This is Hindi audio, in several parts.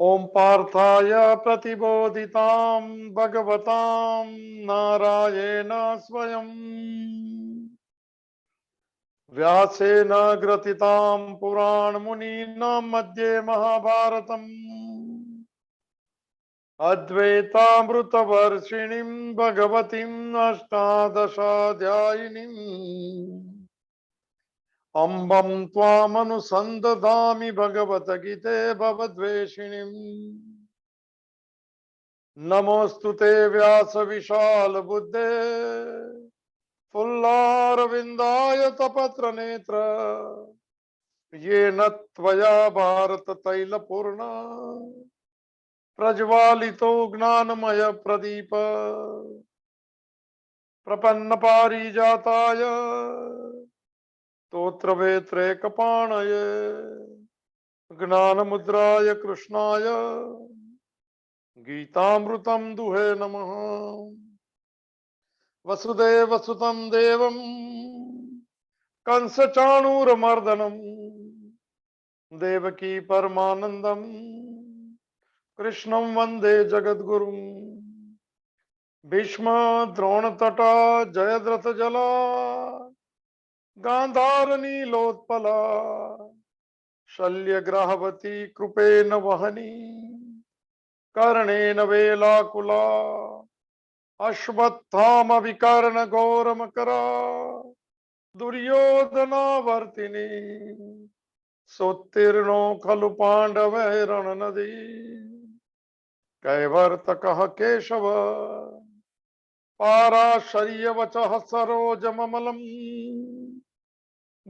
ओम पार्थाय प्रतिबोधितां भगवतां नारायण स्वयं व्यासेन ग्रथितां पुराणमुनीनां मध्ये महाभारतम् अद्वैतामृतवर्षिणीं भगवतीम् अष्टादशाध्यायिनीम् अम्बं त्वामनुसन्दधामि भगवद्गीते भवद्वेषिणीम् नमोऽस्तु ते व्यास विशाल बुद्धे फुल्लारविन्दाय तपत्र नेत्र येन त्वया भारत तैलपूर्ण प्रज्वालितो ज्ञानमय प्रदीप प्रपन्न पारिजाताय स्तोत्रवेत्रैकपाणये ज्ञानमुद्राय कृष्णाय गीतामृतं दुहे नमः। वसुदेवसुतं देवं कंसचाणूरमर्दनं देवकी परमानन्दं कृष्णं वन्दे जगद्गुरुं। भीष्म द्रोणतटा जयद्रथजला गान्धारनीलोत्पला शल्यग्राहवती कृपेण वहनी कर्णेन वेलाकुला अश्वत्थाम विकर्ण घोरमकरा दुर्योधनावर्तिनी सोत्तीर्णो खलु पाण्डवैरणनदी कैवर्तकः केशव पाराशर्यवचः सरोजममलम्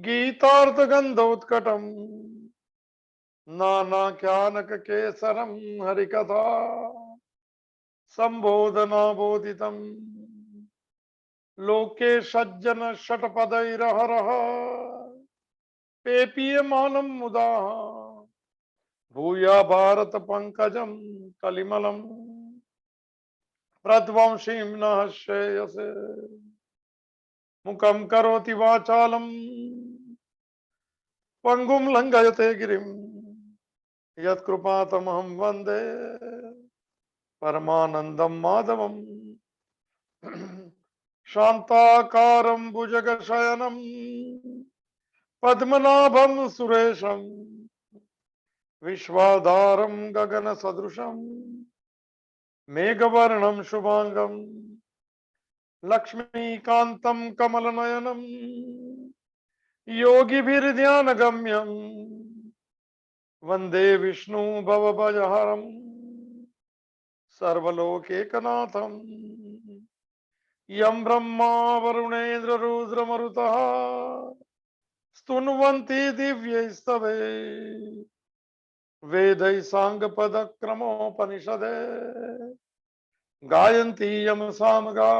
गीतार्थगन्धोत्कटम् नानाख्यानककेसरं हरिकथा संबोधना बोधितम् लोके सज्जन षट्पदैरहरः पेपीयमानं मुदा भूया भारत पंकजं कलिमलं प्रध्वंसीं नः श्रेयसे मुखं करोति वाचालं पंगुं लंघयते गिरिं यत्कृपातमहं वन्दे परमानन्दं माधवम् शान्ताकारं भुजगशयनं पद्मनाभं सुरेशं विश्वाधारं गगनसदृशं मेघवर्णं शुभांगं लक्ष्मीकान्तं कमलनयनं योगिभिर्ध्यानगम्यं वन्दे विष्णु भवभयहरं सर्वलोकैकनाथं यं ब्रह्मा वरुणेन्द्र रुद्रमरुतः स्तुन्वन्ति दिव्यैस्तवे वेदैः साङ्गपदक्रमोपनिषदे गायन्ति यं सामगा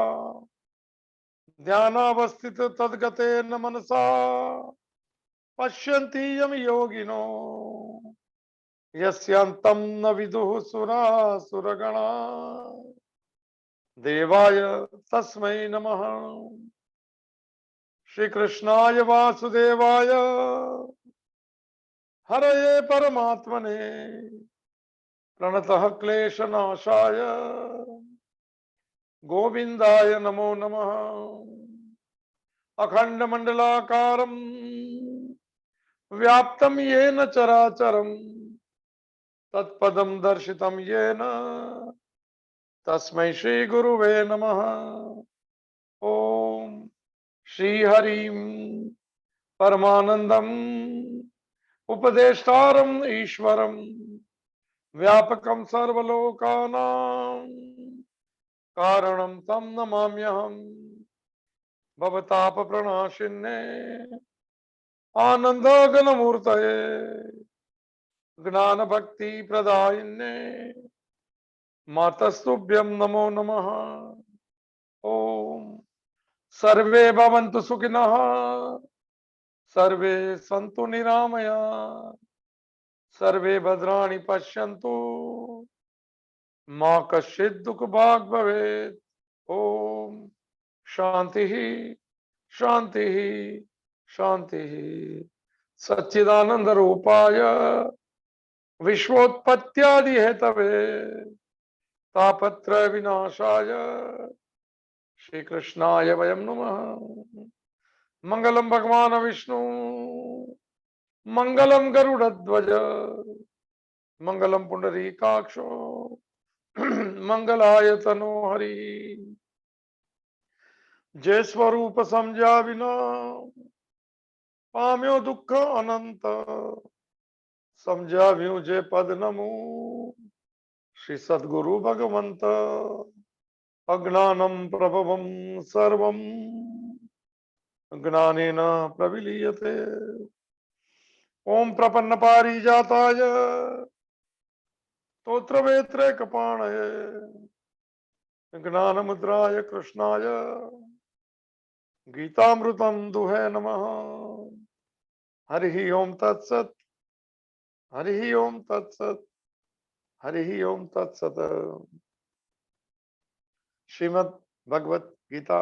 ध्यानावस्थित तद्गतेन मनसा पश्यन्ति यं योगिनो यस्यान्तं न विदुः सुरासुरगणा देवाय तस्मै नमः। श्री कृष्णाय वासुदेवाय हरये परमात्मने प्रणतः क्लेशनाशाय गोविंदाय नमो नमः। अखंड मंडलाकारं व्याप्तं येन चराचरं तत्पदं दर्शितं येन तस्मै श्री गुरुवे नमः। ओम श्री हरिं परमानंदम उपदेष्टारं ईश्वरं व्यापकं सर्वलोकानां कारणं तं नमाम्यहम्। भवतापप्रणाशिन्ने आनन्दघनमूर्तये ज्ञानभक्तिप्रदायिन्ने मातस्तुभ्यं नमो नमः। ओम सर्वे भवन्तु सुखिनः सर्वे सन्तु निरामया सर्वे भद्राणि पश्यन्तु मां कश्चित् दुःखभाग् भवेत्। ओम शांति शांति शांति। सच्चिदानंद रूपाय विश्वोत्पत्त्यादि हेतवे तापत्रय विनाशाय श्री कृष्णाय वयं नमः। मंगलम भगवान विष्णु मंगलम गरुड़ध्वज मंगलम पुंडरीकाक्षो मंगलाय तनो हरि। जय स्वरूप समझा बिना पाम्यो दुख अनंत समझा भ्यू जे पद नमो श्री सद्गुरु भगवंत अज्ञानम प्रभवम सर्वम ज्ञानेन प्रविलीयते। ओम प्रपन्न पारिजाताय स्तोत्रवेत्रे कपाणये ज्ञान मुद्राय कृष्णाय गीतामृतम दुहे नमः। हरि ओम तत्सत हरि ओम तत्सत हरि ओम तत्सत। श्रीमद् भगवत गीता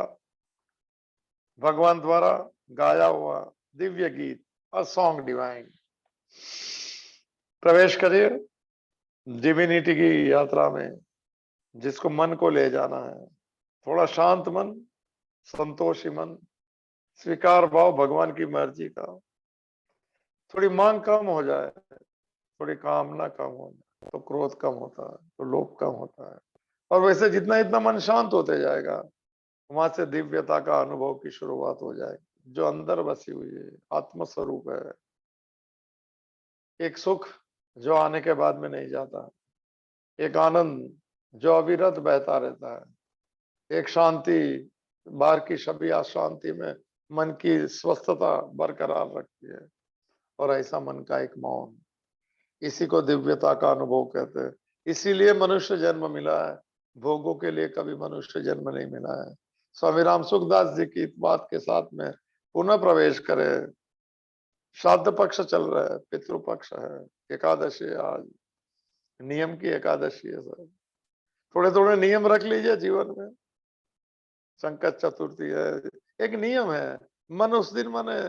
भगवान द्वारा गाया हुआ दिव्य गीत, अ सॉन्ग डिवाइन। प्रवेश करिए डिविनिटी की यात्रा में, जिसको मन को ले जाना है। थोड़ा शांत मन, संतोषी मन, स्वीकार भाव भगवान की मर्जी का। थोड़ी मांग कम हो जाए, थोड़ी कामना कम हो जाए तो क्रोध कम होता है, तो लोभ कम होता है। और वैसे जितना इतना मन शांत होते जाएगा, वहां से दिव्यता का अनुभव की शुरुआत हो जाएगी, जो अंदर बसी हुई है, आत्म स्वरूप है। एक सुख जो आने के बाद में नहीं जाता, एक आनंद जो अविरत बहता रहता है, एक शांति, बाहर की शबिया शांति में मन की स्वस्थता बरकरार रखती है, और ऐसा मन का एक मौन, इसी को दिव्यता का अनुभव कहते हैं। इसीलिए मनुष्य जन्म मिला है, भोगों के लिए कभी मनुष्य जन्म नहीं मिला है। स्वामी राम सुखदास जी की बात के साथ में पुनः प्रवेश करे। श्राद्ध पक्ष चल रहा है, पितृ पक्ष है, एकादशी है आज, नियम की एकादशी है सर। थोड़े थोड़े नियम रख लीजिए जीवन में। संकट चतुर्थी है, एक नियम है। मन उस दिन माने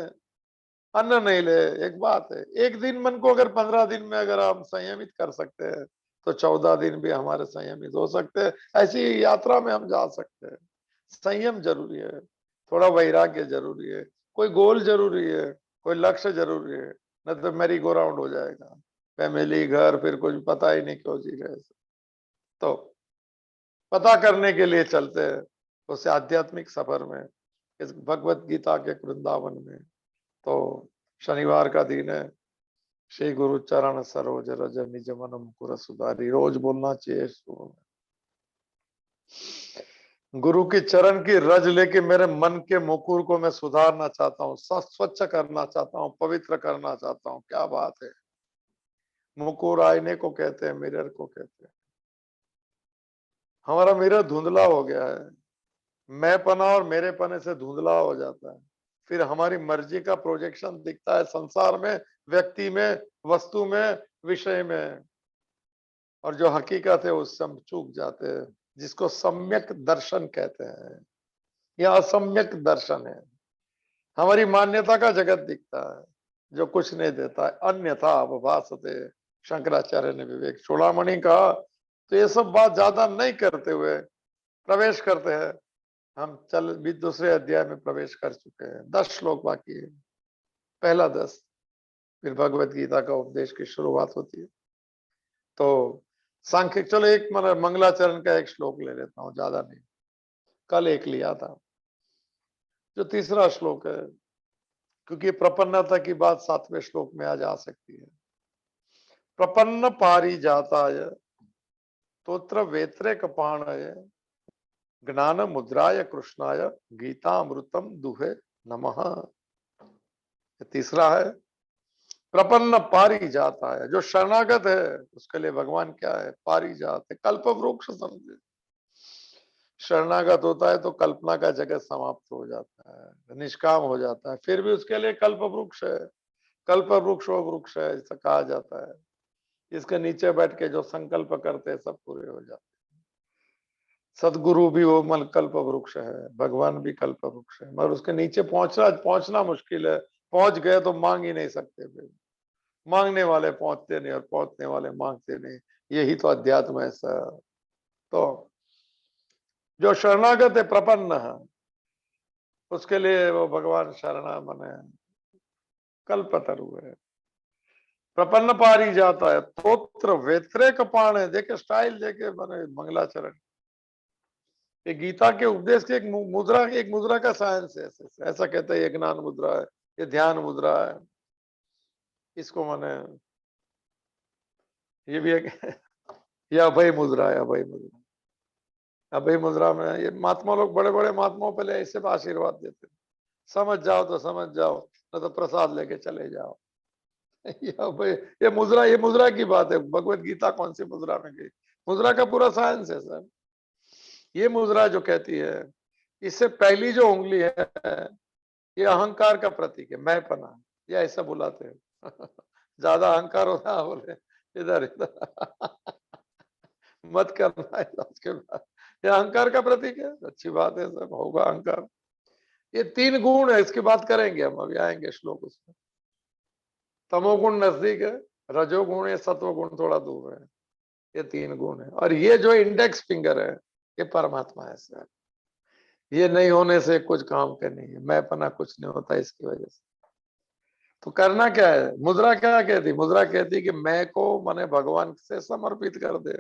अन्न नहीं ले, एक बात है। एक दिन मन को अगर 15 दिन में अगर हम संयमित कर सकते हैं, तो 14 दिन भी हमारे संयमित हो सकते हैं। ऐसी यात्रा में हम जा सकते हैं। संयम जरूरी है, थोड़ा वैराग्य जरूरी है, कोई गोल जरूरी है, कोई लक्ष्य जरूरी है, नहीं तो मेरी गो राउंड हो जाएगा। फैमिली, घर, फिर कुछ पता ही नहीं क्यों जी रहे। तो पता करने के लिए चलते हैं उस आध्यात्मिक सफर में, इस भगवत गीता के वृंदावन में। तो शनिवार का दिन है। श्री गुरु चरण सरोज रज निज मन मुकुर सुधारी, रोज बोलना चाहिए सुबह में। गुरु की चरण की रज लेके मेरे मन के मुकुर को मैं सुधारना चाहता हूँ, स्वच्छ करना चाहता हूँ, पवित्र करना चाहता हूँ। क्या बात है। मुकुर आईने को कहते हैं, मिरर को कहते हैं। हमारा मिरर धुंधला हो गया है, मैं पना और मेरे पने से धुंधला हो जाता है। फिर हमारी मर्जी का प्रोजेक्शन दिखता है संसार में, व्यक्ति में, वस्तु में, विषय में, और जो हकीकत है उससे हम चूक जाते हैं, जिसको सम्यक दर्शन कहते हैं। यह असम्यक दर्शन है। हमारी मान्यता का जगत दिखता है, जो कुछ नहीं देता है। अन्यथा अवभासते, शंकराचार्य ने विवेक चूड़ामणि कहा। तो ये सब बात ज्यादा नहीं करते हुए प्रवेश करते हैं। हम चल भी दूसरे अध्याय में प्रवेश कर चुके हैं, 10 श्लोक बाकी है। पहला 10, फिर भगवत गीता का उपदेश की शुरुआत होती है। तो सांख्य, चलो एक मंगलाचरण का एक श्लोक ले लेता हूं, ज्यादा नहीं। कल एक लिया था, जो तीसरा श्लोक है, क्योंकि प्रपन्नता की बात 7वें श्लोक में आ जा सकती है। प्रपन्न पारिजाताय स्तोत्र वेत्रे कपाणय ज्ञान मुद्राय कृष्णाय गीतामृतम दुहे नमः। तीसरा है प्रपन्न पारिजाता है, जो शरणागत है उसके लिए भगवान क्या है, पारिजात है, कल्प वृक्ष समझे। शरणागत होता है तो कल्पना का जगत समाप्त हो जाता है, निष्काम हो जाता है, फिर भी उसके लिए कल्प वृक्ष है। कल्प वृक्ष वो वृक्ष है ऐसा कहा जाता है। इसके नीचे बैठ के जो संकल्प करते हैं सब पूरे हो जाते हैं। सदगुरु भी वो मन कल्प वृक्ष है, भगवान भी कल्प वृक्ष है, मगर उसके नीचे पहुंचना मुश्किल है। पहुंच गए तो मांग ही नहीं सकते फिर। मांगने वाले पहुंचते नहीं और पहुंचने वाले मांगते नहीं। यही तो अध्यात्म है सर। तो जो शरणागत है, प्रपन्न है, उसके लिए वो भगवान शरणा मने कल्पतरु है। प्रपन्न पारी जाता है, तोत्र वेत्रे कपाण है। देखे स्टाइल, देखे मने मंगलाचरण। ये गीता के उपदेश की एक मुद्रा का साइंस है। ऐसा कहते हैं ये ज्ञान मुद्रा है, ये ध्यान मुद्रा है। इसको माने ये भी एक ये अभय मुद्रा है, अभय मुद्रा। अभय मुद्रा में ये महात्मा लोग, बड़े बड़े महात्माओं पहले ऐसे आशीर्वाद देते, समझ जाओ तो समझ जाओ, न तो प्रसाद लेके चले जाओ। ये अभय, ये मुद्रा की बात है। भगवत गीता कौन सी मुद्रा में गई? मुद्रा का पूरा साइंस है सर। ये मुद्रा जो कहती है, इससे पहली जो उंगली है, ये अहंकार का प्रतीक है, मैंपना। ये ऐसा बुलाते हैं। ज्यादा अहंकार होता है, बोले इधर इधर मत करना है। उसके बाद ये अहंकार का प्रतीक है। अच्छी बात है, सब होगा अहंकार। ये 3 गुण है, इसकी बात करेंगे हम, अभी आएंगे श्लोक उसमें। तमोगुण नजदीक है, रजोगुण है, सत्वगुण थोड़ा दूर है। ये 3 गुण है, और ये जो इंडेक्स फिंगर है, ये परमात्मा है सर। ये नहीं होने से कुछ काम का नहीं है, मैंपना कुछ नहीं होता इसकी वजह से। तो करना क्या है? मुद्रा क्या कहती? मुद्रा कहती कि मैं को मैंने भगवान से समर्पित कर दे,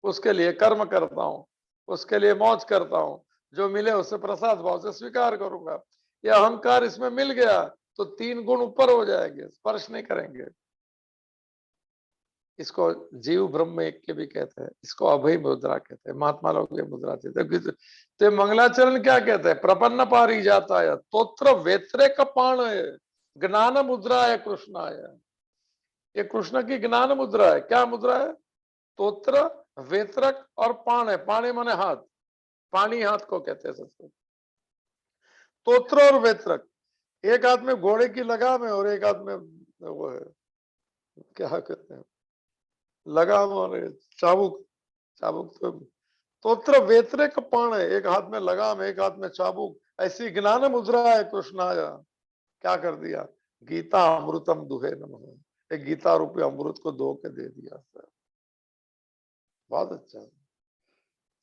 उसके लिए कर्म करता हूं, उसके लिए मौज करता हूं, जो मिले उससे प्रसाद भाव से स्वीकार करूंगा। ये अहंकार इसमें मिल गया तो 3 गुण ऊपर हो जाएंगे, स्पर्श नहीं करेंगे। इसको जीव ब्रह्म एक के भी कहते हैं, इसको अभय मुद्रा कहते हैं, महात्मा लोग ये मुद्रा देते हैं। तो मंगलाचरण क्या कहते हैं? प्रपन्न पारी जाता है, तोत्र वेत्रे कपाण है, ज्ञान मुद्रा है कृष्णाय। ये कृष्ण की ज्ञान मुद्रा है। क्या मुद्रा है? तोत्र, वेत्रक और पाण है। पाणे माने हाथ, पानी हाथ को कहते हैं संस्कृत। तोत्र और वेत्रक, एक हाथ में घोड़े की लगाम है और एक हाथ में वो है, क्या कहते हैं, लगाम और चाबुक। चाबुक तो तोत्र वेत्रे कपाण है, एक हाथ में लगाम, एक हाथ में चाबुक। ऐसी ज्ञान मुद्रा है कृष्णाया। क्या कर दिया? गीता अमृतम दुहे नमः। एक गीता रूपी अमृत को दो के दे दिया सर। बहुत अच्छा।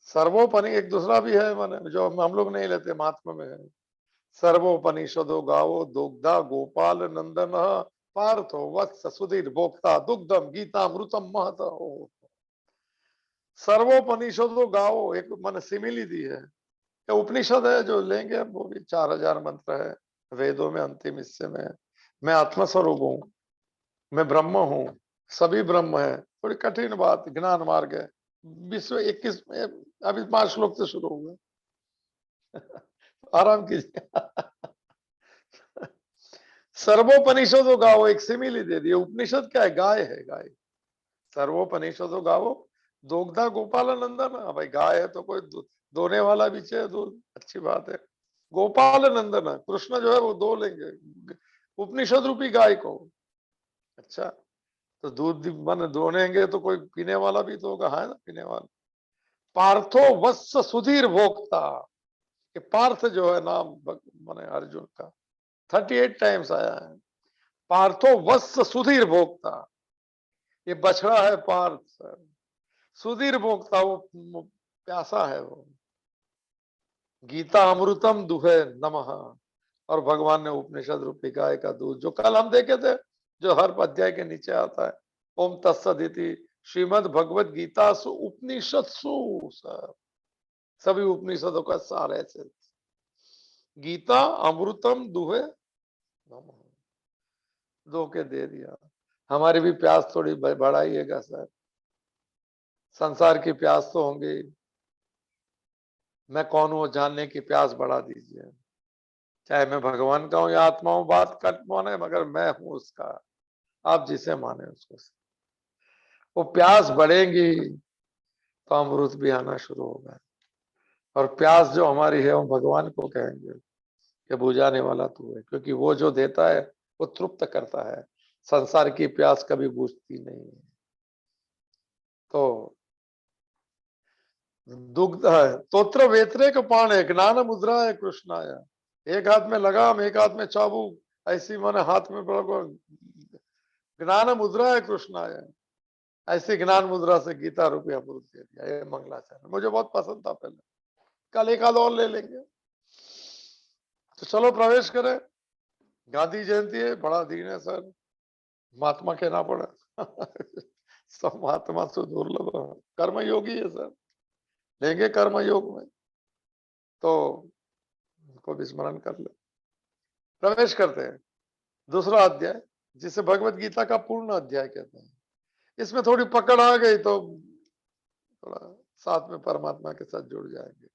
सर्वोपनि एक दूसरा भी है, माने जो हम लोग नहीं लेते, महात्मा में है। सर्वोपनिषदो गावो दुग्धा गोपाल नंदन पार्थो वत्स सुधीर भोक्ता दुग्धम गीता अमृतम महत। सर्वोपनिषदो गावो, एक मन सिमिली दी है। उपनिषद है जो लेंगे, वो भी 4000 मंत्र है वेदों में, अंतिम हिस्से में। मैं आत्मस्वरूप हूँ, मैं ब्रह्म हूँ, सभी ब्रह्म है। थोड़ी कठिन बात, ज्ञान मार्ग है। विश्व 21 अभी 5 श्लोक से शुरू हुआ। आराम कीजिए। सर्वोपनिषदो गावो, एक सिमिली दे दी। उपनिषद क्या है? गाय है, गाय। सर्वोपनिषदो गावो दोग्धा गोपाल नंदन। भाई गाय है तो कोई दोने वाला भी चाहिए दूध, अच्छी बात है। गोपाल नंदन, कृष्ण जो है वो दो लेंगे उपनिषद रूपी गाय को। अच्छा, तो दूध मन दोनेंगे तो कोई पीने वाला भी तो होगा, है ना, पीने वाला। पार्थो वत्स सुधीर भोक्ता। कि पार्थ जो है नाम माने अर्जुन का 38 टाइम्स आया है। पार्थो वत्स सुधीर भोक्ता, ये बछड़ा है पार्थ। सुधीर भोक्ता, वो प्यासा है वो। गीता अमृतम दुहे नमः। और भगवान ने उपनिषद रूपी गाय का दूध, जो कल हम देखे थे, जो हर अध्याय के नीचे आता है, ओम तत्सदिति श्रीमद भगवत गीता सु उपनिषत्सु। सभी उपनिषदों का सार ऐसे। गीता अमृतम दुहे नमः, दो के दे दिया। हमारी भी प्यास थोड़ी बढ़ाइएगा सर, संसार की प्यास तो होंगी। मैं कौन हूं जानने की प्यास बढ़ा दीजिए। चाहे मैं भगवान का हूं या आत्मा हूं, बात कट माने, मगर मैं हूं उसका। आप जिसे माने उसको। वो प्यास बढ़ेगी तो अमृत भी आना शुरू होगा। और प्यास जो हमारी है, वो भगवान को कहेंगे कि बुझाने वाला तू है, क्योंकि वो जो देता है वो तृप्त करता है। संसार की प्यास कभी बुझती नहीं है। तो दुग्ध है, तोत्र वेत्रे का पाण है, ज्ञान मुद्रा है कृष्णाया। एक हाथ में लगाम, एक हाथ में चाबुक। ऐसी माने हाथ में ज्ञान मुद्रा है कृष्णाय, ऐसी ज्ञान मुद्रा से गीता रूपी अमृत दे दिया। ये मंगलाचरण मुझे बहुत पसंद था पहले, कल एक आध और ले लेंगे। तो चलो प्रवेश करें। गांधी जयंती है, बड़ा दिन है सर, महात्मा कहना पड़ा। सब महात्मा से दुर्लभ कर्म योगी है सर, लेंगे कर्म योग में तो उनको भी स्मरण कर ले। प्रवेश करते हैं दूसरा अध्याय, जिसे भगवत गीता का पूर्ण अध्याय कहते हैं। इसमें थोड़ी पकड़ आ गई तो थोड़ा साथ में परमात्मा के साथ जुड़ जाएंगे,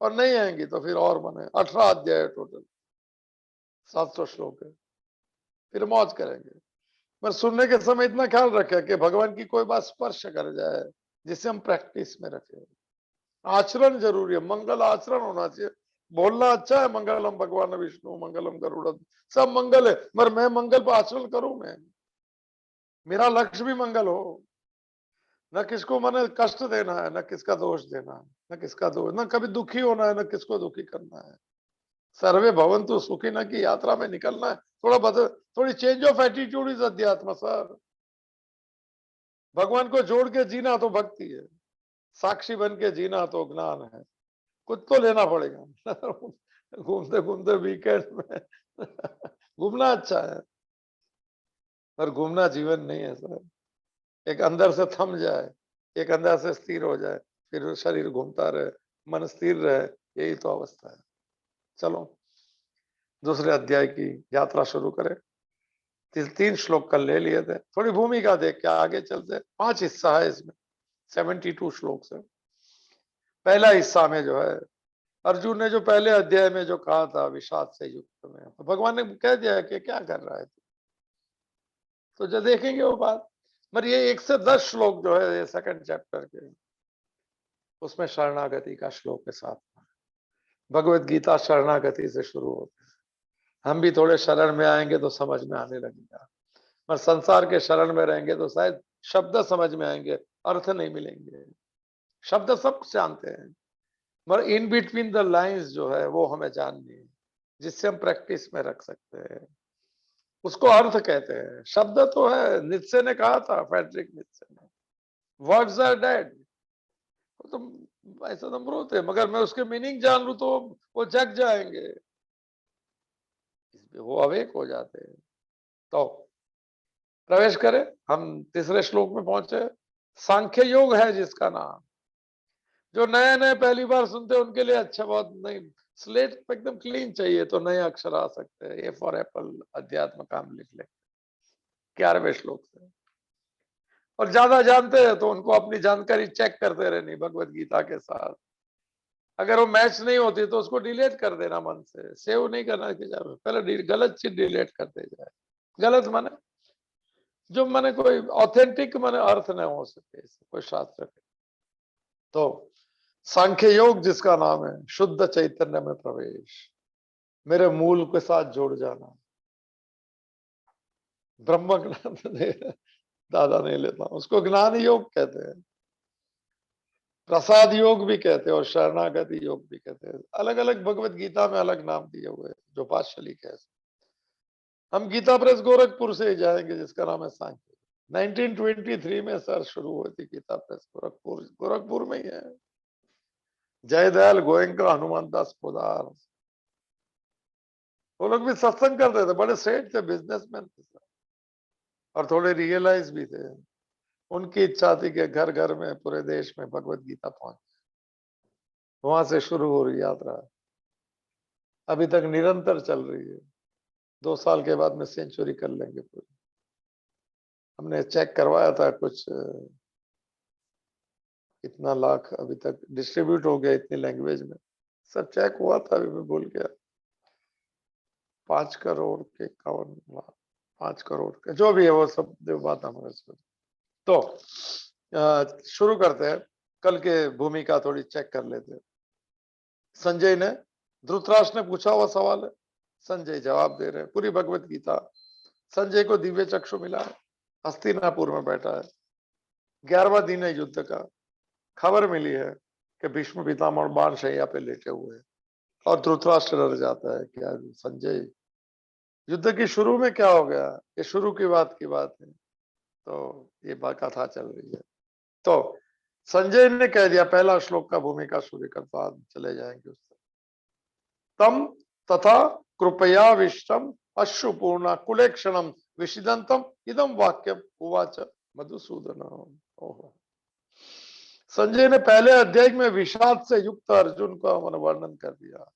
और नहीं आएंगी तो फिर और बने। 18 अध्याय है टोटल, 700 श्लोक है, फिर मौज करेंगे। पर सुनने के समय इतना ख्याल रखें कि भगवान की कोई बात स्पर्श कर जाए जिसे हम प्रैक्टिस में रखें। आचरण जरूरी है, मंगल आचरण होना चाहिए। बोलना अच्छा है, मंगलम भगवान विष्णु मंगलम गरुड़, सब मंगल है, मगर मैं मंगल पर आचरण करूं। मैं, मेरा लक्ष्य भी मंगल हो, न किसको मैंने कष्ट देना है, न किसका दोष देना है, न किसका दोष, न कभी दुखी होना है, न किसको दुखी करना है। सर्वे भवन्तु सुखी न की यात्रा में निकलना है। थोड़ा बदल, थोड़ी चेंज ऑफ एटीट्यूड इज अध्यात्म सर। भगवान को जोड़ के जीना तो भक्ति है, साक्षी बन के जीना तो ज्ञान है। कुछ तो लेना पड़ेगा। घूमते घूमते वीकेंड में घूमना अच्छा है, पर घूमना जीवन नहीं है सर। एक अंदर से थम जाए, एक अंदर से स्थिर हो जाए, फिर शरीर घूमता रहे, मन स्थिर रहे, यही तो अवस्था है। चलो दूसरे अध्याय की यात्रा शुरू करें। 3 श्लोक कल ले लिए थे, थोड़ी भूमिका देख के आगे चलते। 5 हिस्सा है इसमें, 72 श्लोक से। पहला हिस्सा में जो है, अर्जुन ने जो पहले अध्याय में जो कहा था विषाद से युक्त में, तो भगवान ने कह दिया कि क्या कर रहा है, तो जो देखेंगे वो बात। पर ये 1 से 10 श्लोक जो है ये सेकंड चैप्टर के, उसमें शरणागति का श्लोक के साथ भगवत गीता शरणागति से शुरू होती है। हम भी थोड़े शरण में आएंगे तो समझ में आने लगेगा, पर संसार के शरण में रहेंगे तो शायद शब्द समझ में आएंगे, अर्थ नहीं मिलेंगे। शब्द सब जानते हैं, मगर इन बिटवीन द लाइंस जो है वो हमें जाननी है, जिससे हम प्रैक्टिस में रख सकते हैं। उसको अर्थ कहते हैं। शब्द तो है, नित्से ने कहा था, फ्रेडरिक नित्से ने, वर्ड्स आर डेड। तो ऐसा तो अमृत है, मगर मैं उसके मीनिंग जान लूं तो वो जग जाएंगे, वो अवेक हो जाते हैं। तो प्रवेश करें, हम तीसरे श्लोक में पहुंचे। सांख्य योग है जिसका नाम, जो नए नए पहली बार सुनते हैं उनके लिए अच्छा बहुत नहीं, स्लेट एकदम क्लीन चाहिए तो नए अक्षर आ सकते हैं। ए फॉर एप्पल अध्यात्म काम लिख ले 11वें श्लोक से। और ज्यादा जानते हैं तो उनको अपनी जानकारी चेक करते रहनी भगवत गीता के साथ। अगर वो मैच नहीं होती तो उसको डिलीट कर देना मन से, सेव नहीं करना कि पहले गलत चीज डिलीट करते जाए। गलत माने जो माने कोई ऑथेंटिक माने अर्थ न हो सके कोई शास्त्र के। तो सांख्य योग जिसका नाम है, शुद्ध चैतन्य में प्रवेश, मेरे मूल के साथ जुड़ जाना। ब्रह्म ज्ञान दादा नहीं लेता, उसको ज्ञान योग कहते हैं, प्रसाद योग भी कहते हैं, और शरणागति योग भी कहते हैं। अलग अलग भगवत गीता में अलग नाम दिए हुए हैं, जो पाठशाली के। हम गीता प्रेस गोरखपुर से ही जाएंगे, जिसका नाम है सांख्य। 1923 में सर शुरू हुई थी गीता प्रेस गोरखपुर, गोरखपुर में ही है। जयदयाल गोयंका, हनुमान दास पोदार, वो लोग भी सत्संग करते थे, बड़े सेठ थे, बिजनेसमैन थे सर, और थोड़े रियलाइज भी थे। उनकी इच्छा थी कि घर घर में पूरे देश में भगवत गीता पहुंचे। वहां से शुरू हो रही यात्रा, अभी तक निरंतर चल रही है। 2 साल के बाद में सेंचुरी कर लेंगे पूरी। हमने चेक करवाया था, कुछ इतना लाख अभी तक डिस्ट्रीब्यूट हो गया इतनी लैंग्वेज में, सब चेक हुआ था। अभी मैं भूल गया, 5 करोड़ के 51 लाख, 5 करोड़ के जो भी है वो सब बात हमारे से। तो शुरू करते हैं। कल के भूमिका थोड़ी चेक कर लेते हैं। संजय ने, धृतराष्ट्र ने पूछा हुआ सवाल है, संजय जवाब दे रहे हैं। पूरी भगवत गीता। संजय को दिव्य चक्षु मिला है, हस्तिनापुर में बैठा है, 11वां दिन है युद्ध का। खबर मिली है कि भीष्म पितामह बाण शैया पे लेटे हुए हैं, और धृतराष्ट्र डर जाता है कि यार संजय, युद्ध की शुरू में क्या हो गया, ये शुरू की बात है, तो ये बात कथा चल रही है। तो संजय ने कह दिया, पहला श्लोक का भूमिका सूर्य का, बाद चले जाएंगे उससे। तम तथा कृपया विष्टम अश्रुपूर्णा कुलेक्षणम विषिदंतम इदम वाक्यम उवाच मधुसूदन। ओहो, संजय ने पहले अध्याय में विषाद से युक्त अर्जुन का वर्णन कर दिया।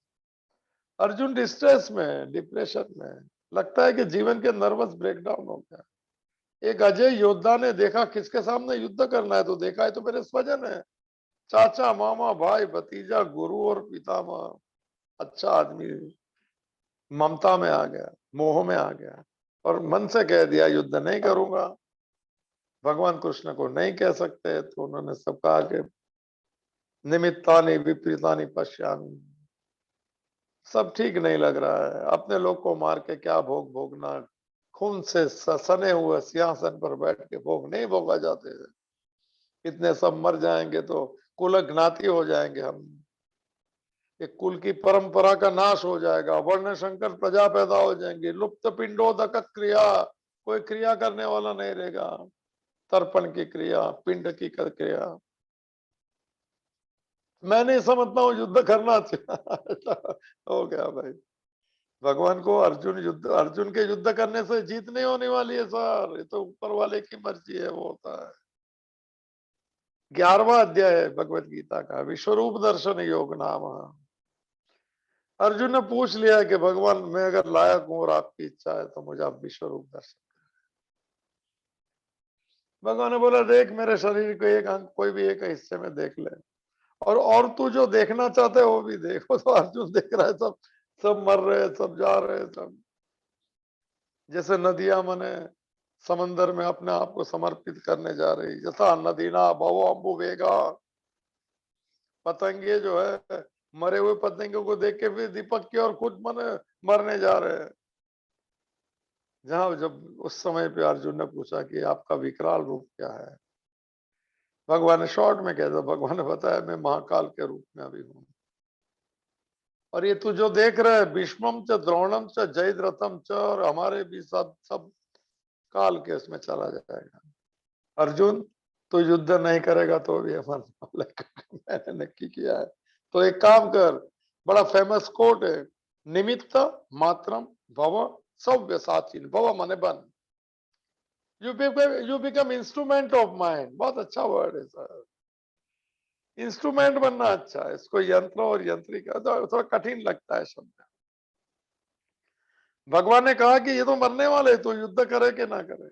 अर्जुन डिस्ट्रेस में, डिप्रेशन में, लगता है कि जीवन के नर्वस ब्रेकडाउन हो गया। एक अजय योद्धा ने देखा किसके सामने युद्ध करना है, तो देखा है तो मेरे स्वजन है, चाचा, मामा, भाई, भतीजा, गुरु और पितामह। अच्छा आदमी ममता में आ गया, मोह में आ गया और मन से कह दिया युद्ध नहीं करूंगा। भगवान कृष्ण को नहीं कह सकते, तो उन्होंने सब कहा कि निमित्तानि विपरीतानि पश्यामि, सब ठीक नहीं लग रहा है, अपने लोग को मार के क्या भोग भोगना, खून से सने हुए सिंहासन पर बैठ के भोग नहीं भोगा जाते हैं, इतने सब मर जाएंगे तो कुल ज्ञाति हो जाएंगे हम, एक कुल की परंपरा का नाश हो जाएगा, वर्ण शंकर प्रजा पैदा हो जाएंगी, लुप्त पिंडोदक क्रिया, कोई क्रिया करने वाला नहीं रहेगा, तर्पण की क्रिया, पिंड की क्रिया। मैं नहीं समझता हूँ युद्ध करना चाहिए। हो गया भाई, भगवान को अर्जुन के युद्ध करने से जीत नहीं होने वाली है सर, ये तो ऊपर वाले की मर्जी है, वो होता है। 11वां अध्याय है भगवत गीता का, विश्वरूप दर्शन योग नाम। अर्जुन ने पूछ लिया कि भगवान मैं अगर लायक हूं और आपकी इच्छा है तो मुझे आप विश्वरूप दर्शन। भगवान ने बोला, देख मेरे शरीर को एक अंग कोई भी एक हिस्से में देख ले, और तू जो देखना चाहते है वो भी देखो। तो अर्जुन देख रहा है, सब सब मर रहे हैं, सब जा रहे हैं, सब जैसे नदियां मने समंदर में अपने आप को समर्पित करने जा रही, जैसा नदीना भवो अम्बु वेगा, पतंगे जो है मरे हुए पतंगों को देख के भी दीपक की और खुद मने मरने जा रहे हैं। जहां जब उस समय पे अर्जुन ने पूछा कि आपका विकराल रूप क्या है, भगवान ने शॉर्ट में कह दिया, भगवान ने बताया मैं महाकाल के रूप में अभी हूं, और ये तू जो देख रहा है भीष्मम च द्रोणम च जयद्रथम च, और हमारे भी सब सब काल के उसमें चला जाएगा। अर्जुन तो युद्ध नहीं करेगा तो भी अमर मैंने नक्की किया है। तो एक काम कर, बड़ा फेमस कोट है, निमित्त मात्रम भव सव्य साचिन, भव माने बन, you become instrument of mind. बहुत अच्छा वर्ड है सर, इंस्ट्रूमेंट बनना अच्छा है, इसको यंत्र और यंत्रिका तो थोड़ा कठिन लगता है शब्द। भगवान ने कहा कि ये तो मरने वाले, तो युद्ध करे कि ना करे,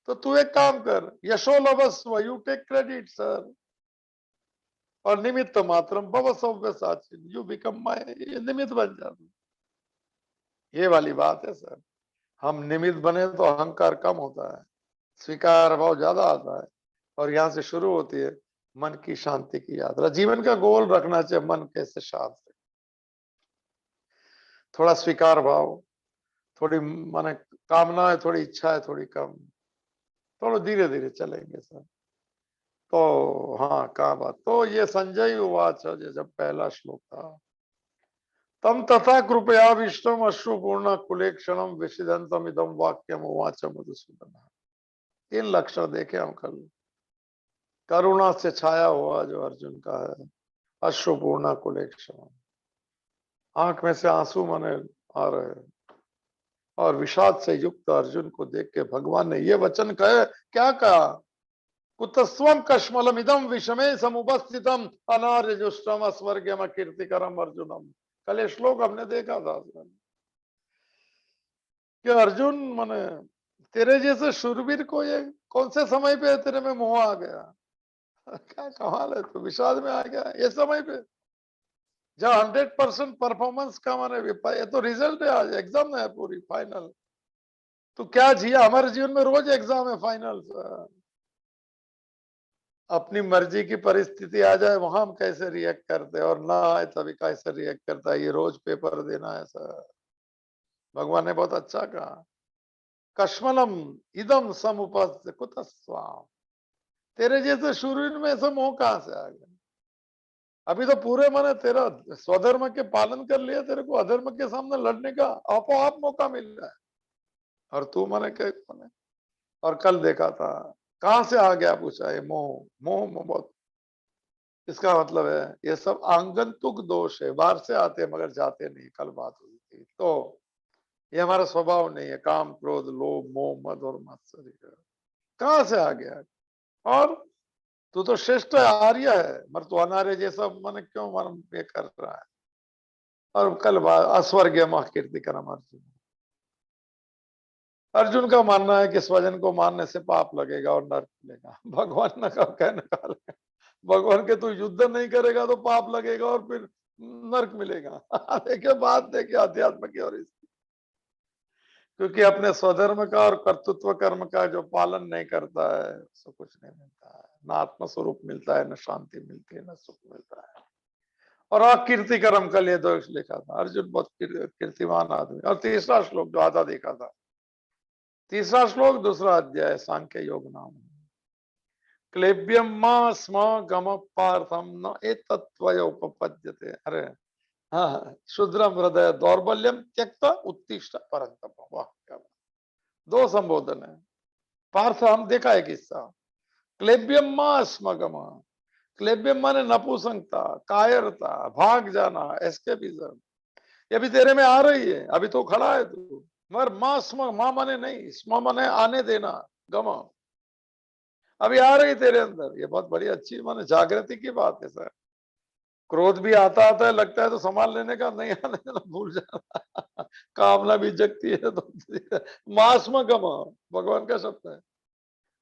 तो तू एक काम कर, यशो लवस्व, यू टेक क्रेडिट सर, और निमित्त मात्रम भव सव्य साचिन, यू बिकम माय, निमित्त बन जाते। ये वाली बात है सर, हम निमित्त बने तो अहंकार कम होता है, स्वीकार भाव ज्यादा आता है, और यहाँ से शुरू होती है मन की शांति की यात्रा। जीवन का गोल रखना चाहिए मन कैसे शांत है, थोड़ा स्वीकार भाव, थोड़ी माने कामना है, थोड़ी इच्छा है थोड़ी कम, थोड़ा धीरे धीरे चलेंगे सर। तो हाँ, कहा बात, तो ये संजय उवाच जब पहला श्लोक था, तम तथा कृपया विष्णु अश्रुपूर्ण कुलेक्षणम विषिदंतम इदम वाक्यम उवाच मधुसूदन। 3 लक्षण देखे हम कल, करुणा से छाया हुआ जो अर्जुन का है, अश्रुपूर्ण कुलेक्षण, आंख में से आंसू मने आ रहे, और विषाद से युक्त अर्जुन को देख के भगवान ने ये वचन कहे, क्या कहा, कुतस्वम कश्मलम इदम विषमे समुपस्थितम अनार्य जुष्टम स्वर्गम कीर्तिकरम अर्जुनम। कल ये श्लोक हमने देखा था कि अर्जुन मने तेरे जैसे शूरवीर को ये कौन से समय पे तेरे में मोह आ गया, क्या कमाल है, तो विषाद में आ गया ये समय पे, जब 100% परफॉर्मेंस का माने, ये तो रिजल्ट है, आज एग्जाम है पूरी फाइनल, तो क्या जिया, हमारे जीवन में रोज एग्जाम है फाइनल। अपनी मर्जी की परिस्थिति आ जाए वहां हम कैसे रिएक्ट करते हैं, और ना आए तभी कैसे रिएक्ट करता है, ये रोज पेपर देना है सर। भगवान ने बहुत अच्छा कहा, कश्मलम इदम समुपस्थ कुतस्वाम, तेरे जैसे शूरवीर में ऐसा मोह कहां से आ गया, अभी तो पूरे मने तेरा स्वधर्म के पालन कर लिया, तेरे को अधर्म के सामने लड़ने का आपो आप मौका मिल रहा है, और तू मने क्या मने और कल देखा था, कहां से आ गया पूछा, ये मोह, मोह मोहब्बत। इसका मतलब है ये सब आंगंतुक दोष है, बाहर से आते हैं मगर जाते नहीं। कल बात हुई थी। तो ये हमारा स्वभाव नहीं है, काम क्रोध लोभ मोह मद और मात्सर्य का। कहां से आ गया? और तू तो श्रेष्ठ आर्य है, मगर तू अनार्य जैसा मन क्यों मन ये कर रहा है? और कल अस्वर्गीय माह कीर्ति करम अर्जुन। अर्जुन का मानना है कि स्वजन को मारने से पाप लगेगा और नर्क मिलेगा। भगवान ने कहा, कहने का भगवान के तू युद्ध नहीं करेगा तो पाप लगेगा और फिर नर्क मिलेगा। देखिए बात, देखिए अध्यात्म की और इसकी। क्योंकि अपने स्वधर्म का और कर्तृत्व कर्म का जो पालन नहीं करता है उसको कुछ नहीं मिलता है, ना आत्म स्वरूप मिलता है, न शांति मिलती है, न सुख मिलता है। और अकीर्ति कर्म का लिए दोष लिखा था। अर्जुन बहुत कीर्तिमान आदमी। और तीसरा श्लोक जो आधा देखा था, तीसरा श्लोक दूसरा अध्याय सांख्य योग नाम। क्लेब्यम मां स्म गम पार्थम न एतत्त्वय उपपद्यते। अरे हाँ, शुद्रम हृदय दौर्बल्यम त्यक्ता उत्तिष्ठ परंतप। वाह क्या बात। दो संबोधन है। पार्थ हम देखा है किस्सा। क्लेब्यम मां स्म गम, क्लेब्यम माने नपुंसकता, कायरता, भाग जाना, एस्केपिज्म। ये भी तेरे में आ रही है, अभी तो खड़ा है तू। मगर मां स्म, मां माने नहीं, स्म माने आने देना, गम। अभी आ रही तेरे अंदर, ये बहुत बड़ी अच्छी माने जागृति की बात है सर। क्रोध भी आता आता है, लगता है तो संभाल लेने का, नहीं आने देना, भूल जाना। कामना भी जगती है तो मास में गमा, भगवान का शब्द है।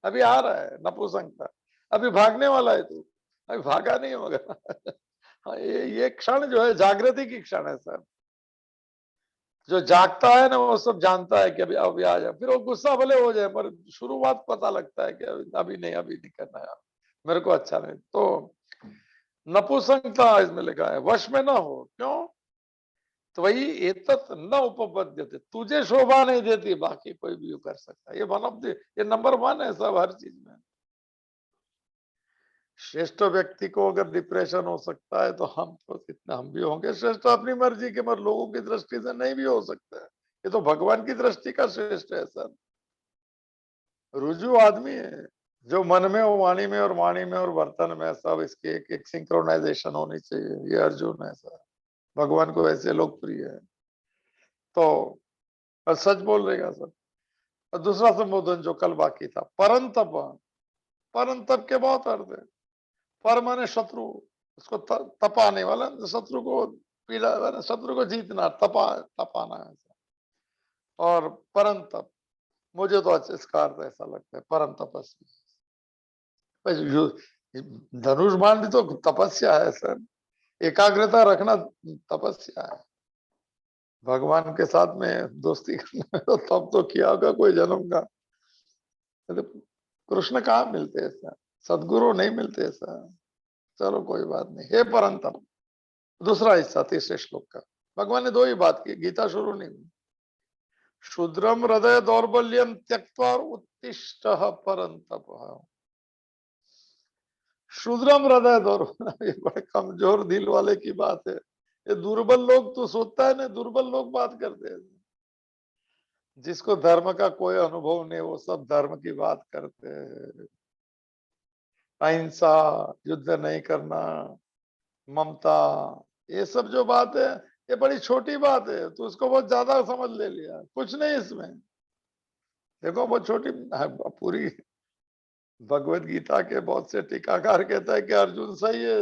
अभी आ रहा है नपुंसकता, अभी भागने वाला है तू, अभी भागा नहीं होगा। हाँ, ये क्षण जो है जागृति की क्षण है सर। जो जागता है ना वो सब जानता है कि अभी अभी आ जाए, फिर वो गुस्सा भले हो जाए पर शुरुआत पता लगता है कि अभी नहीं, अभी नहीं करना है, मेरे को अच्छा नहीं। तो नपुंसकता इसमें लिखा है, वश में ना हो। क्यों? तो वही एतत् न उपपद्यते, तुझे शोभा नहीं देती, बाकी कोई भी कर सकता है। ये वन ऑफ द, ये नंबर वन है सब हर चीज में। श्रेष्ठ व्यक्ति को अगर डिप्रेशन हो सकता है तो हम तो इतना हम भी होंगे श्रेष्ठ अपनी मर्जी के, मगर लोगों की दृष्टि से नहीं भी हो सकता है। ये तो भगवान की दृष्टि का श्रेष्ठ है सर। रुजु आदमी है, जो मन में और वाणी में और वाणी में और वर्तन में सब इसके एक एक सिंक्रोनाइजेशन होनी चाहिए। ये अर्जुन है सर, भगवान को ऐसे लोकप्रिय है। तो और सच बोल रहेगा सर। और दूसरा संबोधन जो कल बाकी था, परंतप। परंतप के बहुत अर्थ है। पर माने शत्रु, उसको तपाने वाला, शत्रु को पीड़ा, शत्रु को जीतना, तपाना है। और परंतप, मुझे तो अच्छे इसका अर्थ ऐसा लगता है, परम तपस्वी। धनुष बाण भी तो तपस्या है सर, एकाग्रता रखना तपस्या है। भगवान के साथ में दोस्ती करना तो तब तो किया होगा कोई जन्म का। तो कृष्ण कहाँ मिलते हैं सर, सदगुरु नहीं मिलते सर। चलो कोई बात नहीं। हे परंतप, दूसरा हिस्सा तीसरे श्लोक का। भगवान ने दो ही बात की, गीता शुरू नहीं हुई। शूद्रम हृदय दौर्बल्यम त्यक्त्वा उत्तिष्ठ परंतप। शूद्रम हृदय दौर्बल्य, ये बड़े कमजोर दिल वाले की बात है। ये दुर्बल लोग तो सोचता है ना, दुर्बल लोग बात करते हैं। जिसको धर्म का कोई अनुभव नहीं वो सब धर्म की बात करते हैं। अहिंसा, युद्ध नहीं करना, ममता, ये सब जो बात है ये बड़ी छोटी बात है, तो उसको बहुत ज्यादा समझ ले लिया। कुछ नहीं इसमें, देखो बहुत छोटी पूरी भगवत गीता के बहुत से टीकाकार कहता है कि अर्जुन सही है,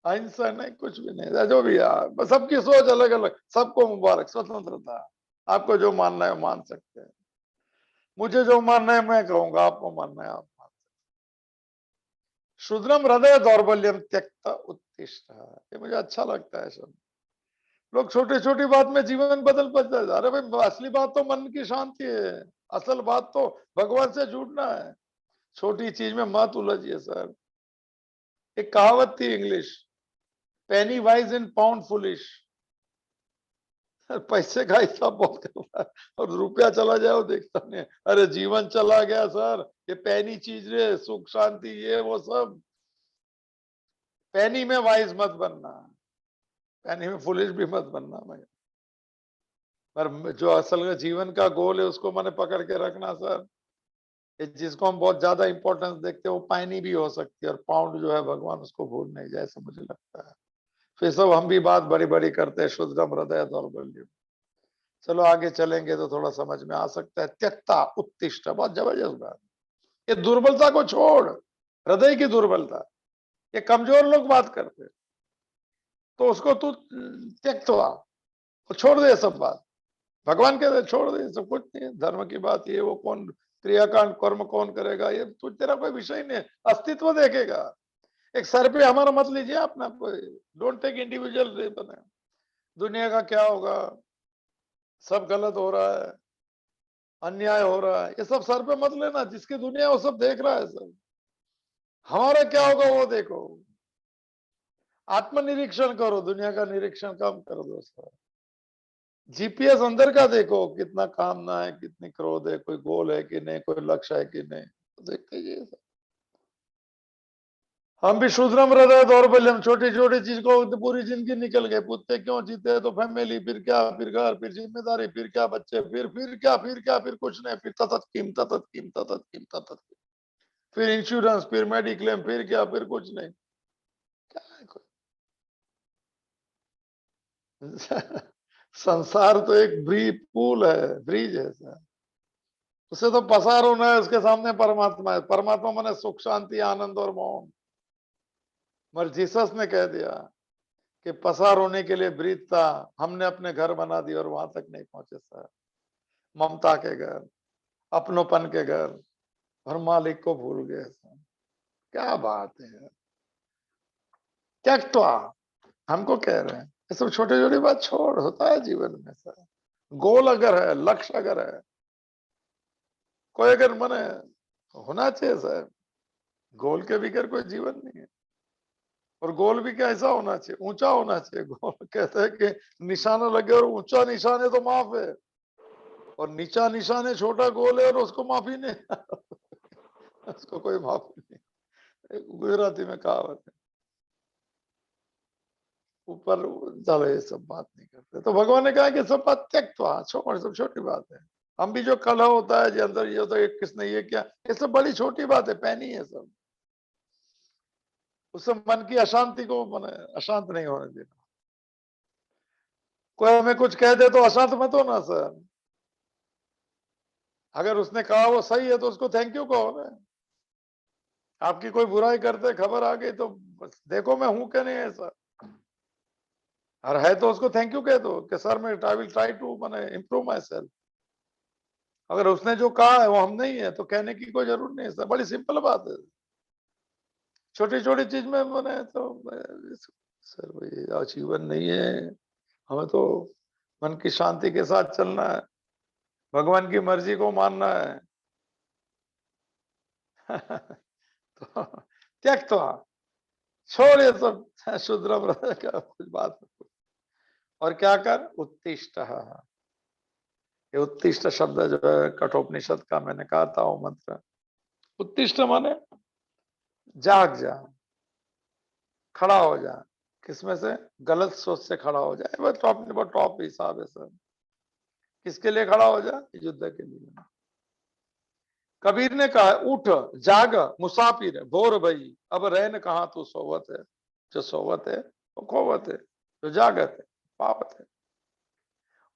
अहिंसा नहीं, कुछ भी नहीं, जो भी है सबकी सोच अलग अलग, सबको मुबारक, स्वतंत्रता। आपको जो मानना है मान सकते हैं, मुझे जो मानना है मैं कहूंगा, आपको मानना है आप मान। शूद्रम हृदय दौर्बल्यम त्यक्त उत्तिष्ठ, ये मुझे अच्छा लगता है सब। लोग छोटी छोटी बात में जीवन बदल जा। अरे भाई असली बात तो मन की शांति है, असल बात तो भगवान से जुड़ना है। छोटी चीज में मत उलझिए सर। एक कहावत थी इंग्लिश, पेनी वाइज इन पाउंड फुलिश। पैसे का हिसाब बहुत करता है और रुपया चला जाए वो देखता नहीं। अरे जीवन चला गया सर, ये पैनी चीज रे, सुख शांति ये वो सब। पैनी में वाइज मत बनना, पैनी में फुलिश भी मत बनना भाई। पर जो असल में जीवन का गोल है उसको मैंने पकड़ के रखना सर। ये जिसको हम बहुत ज्यादा इंपॉर्टेंस देखते हैं वो पाइनी भी हो सकती है, और पाउंड जो है भगवान उसको भूल नहीं जाए, ऐसा मुझे लगता है। फिर सब हम भी बात बड़ी बड़ी करते हैं, शुद्रम हृदय दौर्बल्य। चलो आगे चलेंगे तो थोड़ा समझ में आ सकता है। त्यक्ता उत्तिष्ठ, बहुत जबरदस्त बात। ये दुर्बलता को छोड़, हृदय की दुर्बलता, ये कमजोर लोग बात करते, तो उसको तू त्यक्त हुआ, तो छोड़ दे सब बात। भगवान कहते छोड़ दे, सब कुछ नहीं है, धर्म की बात ये वो कौन, क्रियाकांड कर्म कौन करेगा, ये तू तेरा कोई विषय नहीं है, अस्तित्व देखेगा। एक सर पे हमारा मत लीजिए अपना, कोई डोंट टेक इंडिविजुअल बने। दुनिया का क्या होगा, सब गलत हो रहा है, अन्याय हो रहा है, ये सब सर पे मत लेना, जिसकी दुनिया वो सब देख रहा है सब। हमारा क्या होगा वो देखो, आत्मनिरीक्षण करो, दुनिया का निरीक्षण कम कर दो सर। जीपीएस अंदर का देखो, कितना कामना है, कितनी क्रोध है, कोई गोल है कि नहीं, कोई लक्ष्य है कि नहीं, तो देखते ही है। हम भी शूद्रम हृदय दौर्बल्यम, छोटी छोटी चीज को पूरी जिंदगी निकल गए, पूछते क्यों जीते, तो फैमिली, फिर क्या, फिर घर, फिर जिम्मेदारी, फिर क्या बच्चे, फिर क्या, फिर कुछ नहीं, फिर ततत कीम ततत कीम ततत कीम ततत कीम, फिर इंश्योरेंस, फिर मेडिक्लेम, फिर क्या, फिर कुछ नहीं, क्या है कोई। संसार तो एक पूल है, ब्रिज है सर, उसे तो पसार होना है, उसके सामने परमात्मा है। परमात्मा माने सुख शांति आनंद और मौन। मगर जीसस ने कह दिया कि पसार होने के लिए ब्रिज था, हमने अपने घर बना दिए और वहां तक नहीं पहुंचे सर। ममता के घर, अपनोपन के घर, और मालिक को भूल गए सर। क्या बात है, क्या तो हमको कह रहे हैं, ये सब छोटी छोटी बात छोड़, होता है जीवन में सर। गोल अगर है, लक्ष्य अगर है, कोई अगर मने होना चाहिए सर, गोल के बगैर कोई जीवन नहीं है। और गोल भी कैसा होना चाहिए, ऊंचा होना चाहिए। गोल कहते हैं कि निशाना लगे और ऊंचा निशान है तो माफ है, और नीचा निशान है, छोटा गोल है और उसको माफी नहीं। उसको कोई माफी नहीं। गुजराती में कहावत है, ऊपर। चलो ये सब बात नहीं करते, तो भगवान ने कहा कि सब बात त्यक्त, छोड़, सब छोटी बात है। हम भी जो कलह होता है जो अंदर, ये होता है किसने ये क्या, ये सब बड़ी छोटी बात है, पैनी है सब। उससे मन की अशांति को मन अशांत नहीं होने देना। कोई हमें कुछ कह दे तो अशांत मत होना सर। अगर उसने कहा वो सही है तो उसको थैंक यू कहो ना। आपकी कोई बुराई करते खबर आ गई तो बस देखो मैं हूं क्या नहीं ऐसा, और है तो उसको थैंक यू कह दो कि सर मैं आई विल ट्राई टू मैंने इम्प्रूव माई सेल्फ। अगर उसने जो कहा है वो हम नहीं है तो कहने की कोई जरूरत नहीं है सर, बड़ी सिंपल बात है। छोटी छोटी चीज में मैंने तो सर भाई आजीवन नहीं है, हमें तो मन की शांति के साथ चलना है, भगवान की मर्जी को मानना है। तो त्याग तो छोड़ ये सब शुद्रम हृदय का कुछ बात। और क्या कर, उत्तिष्ठ। ये उत्तिष्ठ शब्द जो है कठोपनिषद का, मैंने कहा था वो मंत्र। उत्तिष्ठ माने जाग जा, खड़ा हो जा। किसमें से, गलत सोच से खड़ा हो जाए, बस टॉप हिसाब है सर। किसके लिए खड़ा हो जा, युद्ध के लिए। कबीर ने कहा उठ, जाग, मुसाफिर भोर भई, अब रहन कहा तू सोवत है। जो सोवत है वो खोवत है, जो जागत है पावत है।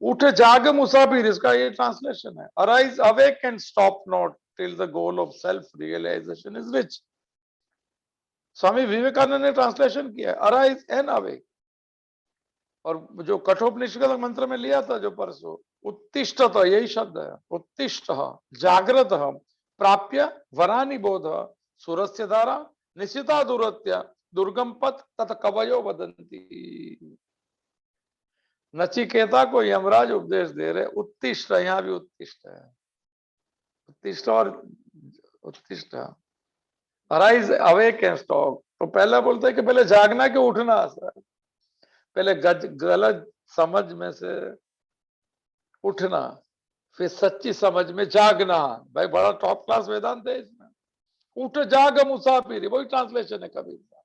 उठ जाग मुसाफिर, इसका ये ट्रांसलेशन है। Arise awake and stop not till the goal of self realisation is reach. Swami Vivekananda ने ट्रांसलेशन किया है, अराइज एंड अवेक। और जो कठोपनिषद मंत्र में लिया था जो परसों, उत्तिष्ठ, यही शब्द है, उत्तिष्ठ जागृत प्राप्य वरानि बोध सुरस्य धारा निशिता दूरत्या दुर्गम पथ तथ कवयो वदंती। नचिकेता को यमराज उपदेश दे रहे, उत्तिष्ठ, यहाँ भी उत्तिष्ठ है, उत्तिष्ठ और उत्तिष्ठ। अराइज अवेक एंड स्टॉप, तो पहला बोलते हैं कि पहले जागना के उठना सर। पहले गलत समझ में से उठना, फिर सच्ची समझ में जागना। भाई बड़ा टॉप क्लास वेदांत है इसमें। उठ जाग मुसाफिर, वही ट्रांसलेशन है कबीर का।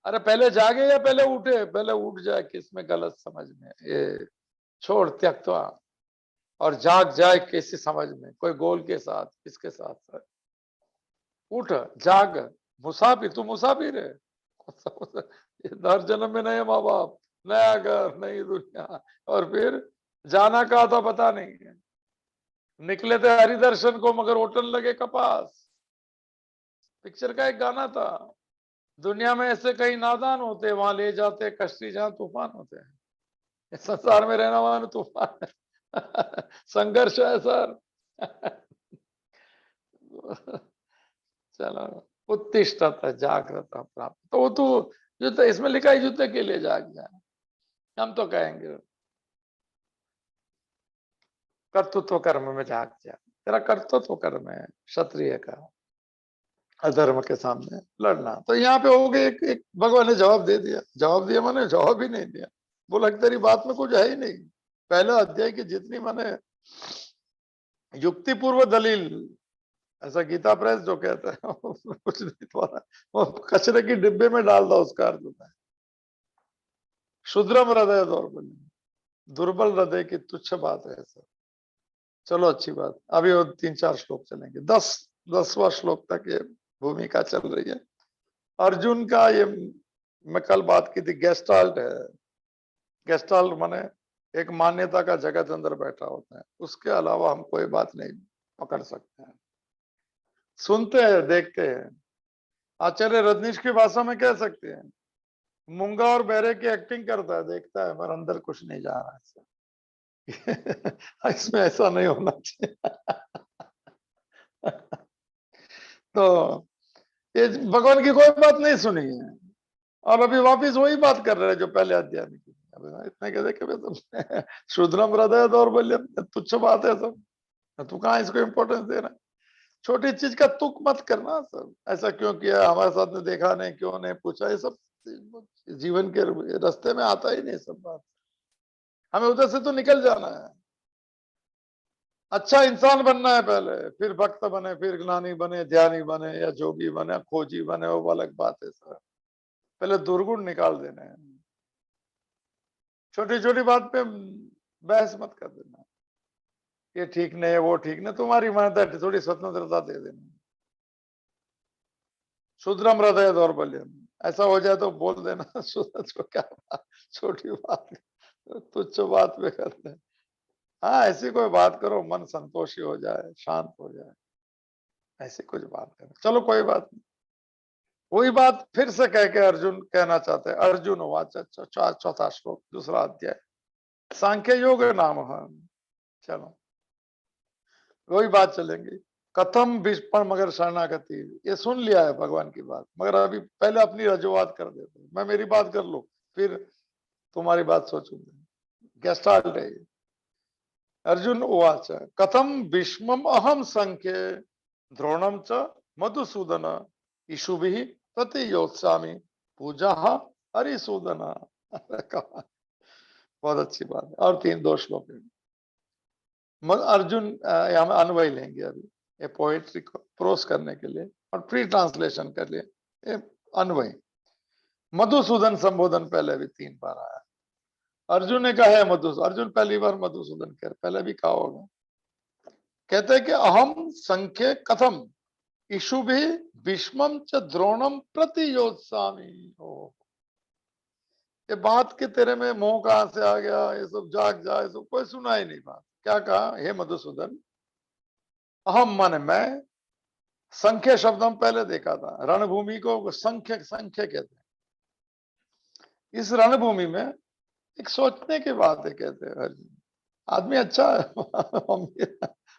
अरे पहले जागे या पहले उठे, पहले उठ जाए, किसमें गलत समझ में, ये छोड़ त्यक्त्वा। और जाग जाए किसी समझ में, कोई गोल के साथ, किसके साथ, उठ जाग, मुसाफिर, तू मुसाफिर है। हर जन्म में नए माँ बाप, नया घर, नई दुनिया, और फिर जाना कहा था पता नहीं है। निकले थे हरिदर्शन को मगर होटल लगे कपास। पिक्चर का एक गाना था, दुनिया में ऐसे कई नादान होते, वहां ले जाते कश्ती जहां तूफान होते हैं। इस संसार में रहना वाला तूफान है। संघर्ष है सर। चलो, उत्तिष्ठत जागृत प्राप्त, तो वो तो युद्ध, इसमें लिखा है युद्ध के लिए जाग जाए। हम तो कहेंगे कर्तृत्व कर्म में जाग जा, तेरा कर्तृत्व कर्म है क्षत्रिय का, अधर्म के सामने लड़ना। तो यहाँ पे हो गए, एक भगवान ने जवाब दे दिया। जवाब दिया माने जवाब ही नहीं दिया, बोला कि तेरी बात में कुछ है ही नहीं। पहला अध्याय की जितनी माने युक्तिपूर्व दलील, ऐसा गीता प्रेस जो कहता है, कुछ नहीं, तुम्हारा वो कचरे की डिब्बे में डाल दो, उसका अर्थ होता है शुद्रम हृदय दौर्बल्य, दुर्बल हृदय की तुच्छ बात है सर। चलो अच्छी बात, अभी और 3-4 श्लोक चलेंगे, 10वां श्लोक तक ये भूमिका चल रही है अर्जुन का। ये मैं कल बात की थी, गेस्टाल्ट है। गेस्टाल्ट माने एक मान्यता का जगत अंदर बैठा होता है, उसके अलावा हम कोई बात नहीं पकड़ सकते हैं। सुनते हैं, देखते हैं, आचार्य रजनीश की भाषा में कह सकते हैं, मूंगा और बहरे की एक्टिंग करता है, देखता है, पर अंदर कुछ नहीं जा रहा है। इसमें ऐसा नहीं होना चाहिए। तो ये भगवान की कोई बात नहीं सुनी है, और अभी वापिस वही बात कर रहे हैं जो पहले अध्याय में की। इतने कहते कि तुम शूद्रम हृदय दौर्बल्य, तुच्छ बात है सब, तू कहाँ इसको इंपॉर्टेंस दे रहा है। छोटी चीज का तुक मत करना सब, ऐसा क्यों किया, हमारे साथ ने देखा नहीं, क्यों नहीं पूछा, ये सब जीवन के रास्ते में आता ही नहीं सब बात। हमें उधर से तो निकल जाना है, अच्छा इंसान बनना है पहले, फिर भक्त बने, फिर ज्ञानी बने, ध्यानी बने, या जोगी बने, खोजी बने, वो अलग बात है सर। पहले दुर्गुण निकाल देने हैं, छोटी छोटी बात पे बहस मत कर देना, ये ठीक नहीं है, वो ठीक नहीं, तुम्हारी मान्यता, थोड़ी स्वतंत्रता दे देना। शूद्रम हृदय दौर्बल्य, ऐसा हो जाए तो बोल देना, सूरज को क्या बात, छोटी बात, तुच्छ बात पे करते हैं। हाँ, ऐसी कोई बात करो, मन संतोषी हो जाए, शांत हो जाए, ऐसी कुछ बात करो, चलो कोई बात नहीं। वही बात फिर से कह के अर्जुन कहना चाहते हैं, अर्जुन वाच, चौथा श्लोक, दूसरा अध्याय, सांख्य योग नाम है। चलो वही बात चलेंगी, कथम विस्पण मगर शरणागति, ये सुन लिया है भगवान की बात, मगर अभी पहले अपनी रजुआत कर देते, मैं मेरी बात कर लूं, फिर तुम्हारी बात सोचूंगा। गेस्टाल्ट है। अर्जुन उवाच कथम भीष्मम अहम संख्ये द्रोणम च मधुसूदन इषुभिः प्रतियोत्सामि पूजा हरिसूदन। बहुत अच्छी बात है, और 3 श्लोक है। अर्जुन हम अनुभव लेंगे अभी, ये पोएट्री को प्रोस करने के लिए और प्री ट्रांसलेशन के लिए अनुभव। मधुसूदन संबोधन पहले भी 3 बार आया, अर्जुन ने कहा है मधुसूदन, अर्जुन पहली बार मधुसूदन कह, पहले भी कहा होगा। कहते हैं कि अहम संख्य कथम इशु भी भीष्मम च द्रोणम प्रति योत्सामी। ये बात के तेरे में मोह कहां से आ गया, ये सब जाग जा, ये सब कोई सुना ही नहीं बात। क्या कहा, हे मधुसूदन, अहम माने मैं, संख्य शब्द हम पहले देखा था, रणभूमि को संख्य संख्य कहते हैं। इस रणभूमि में एक सोचने की बात है, कहते हैं अर्जुन, आदमी अच्छा है।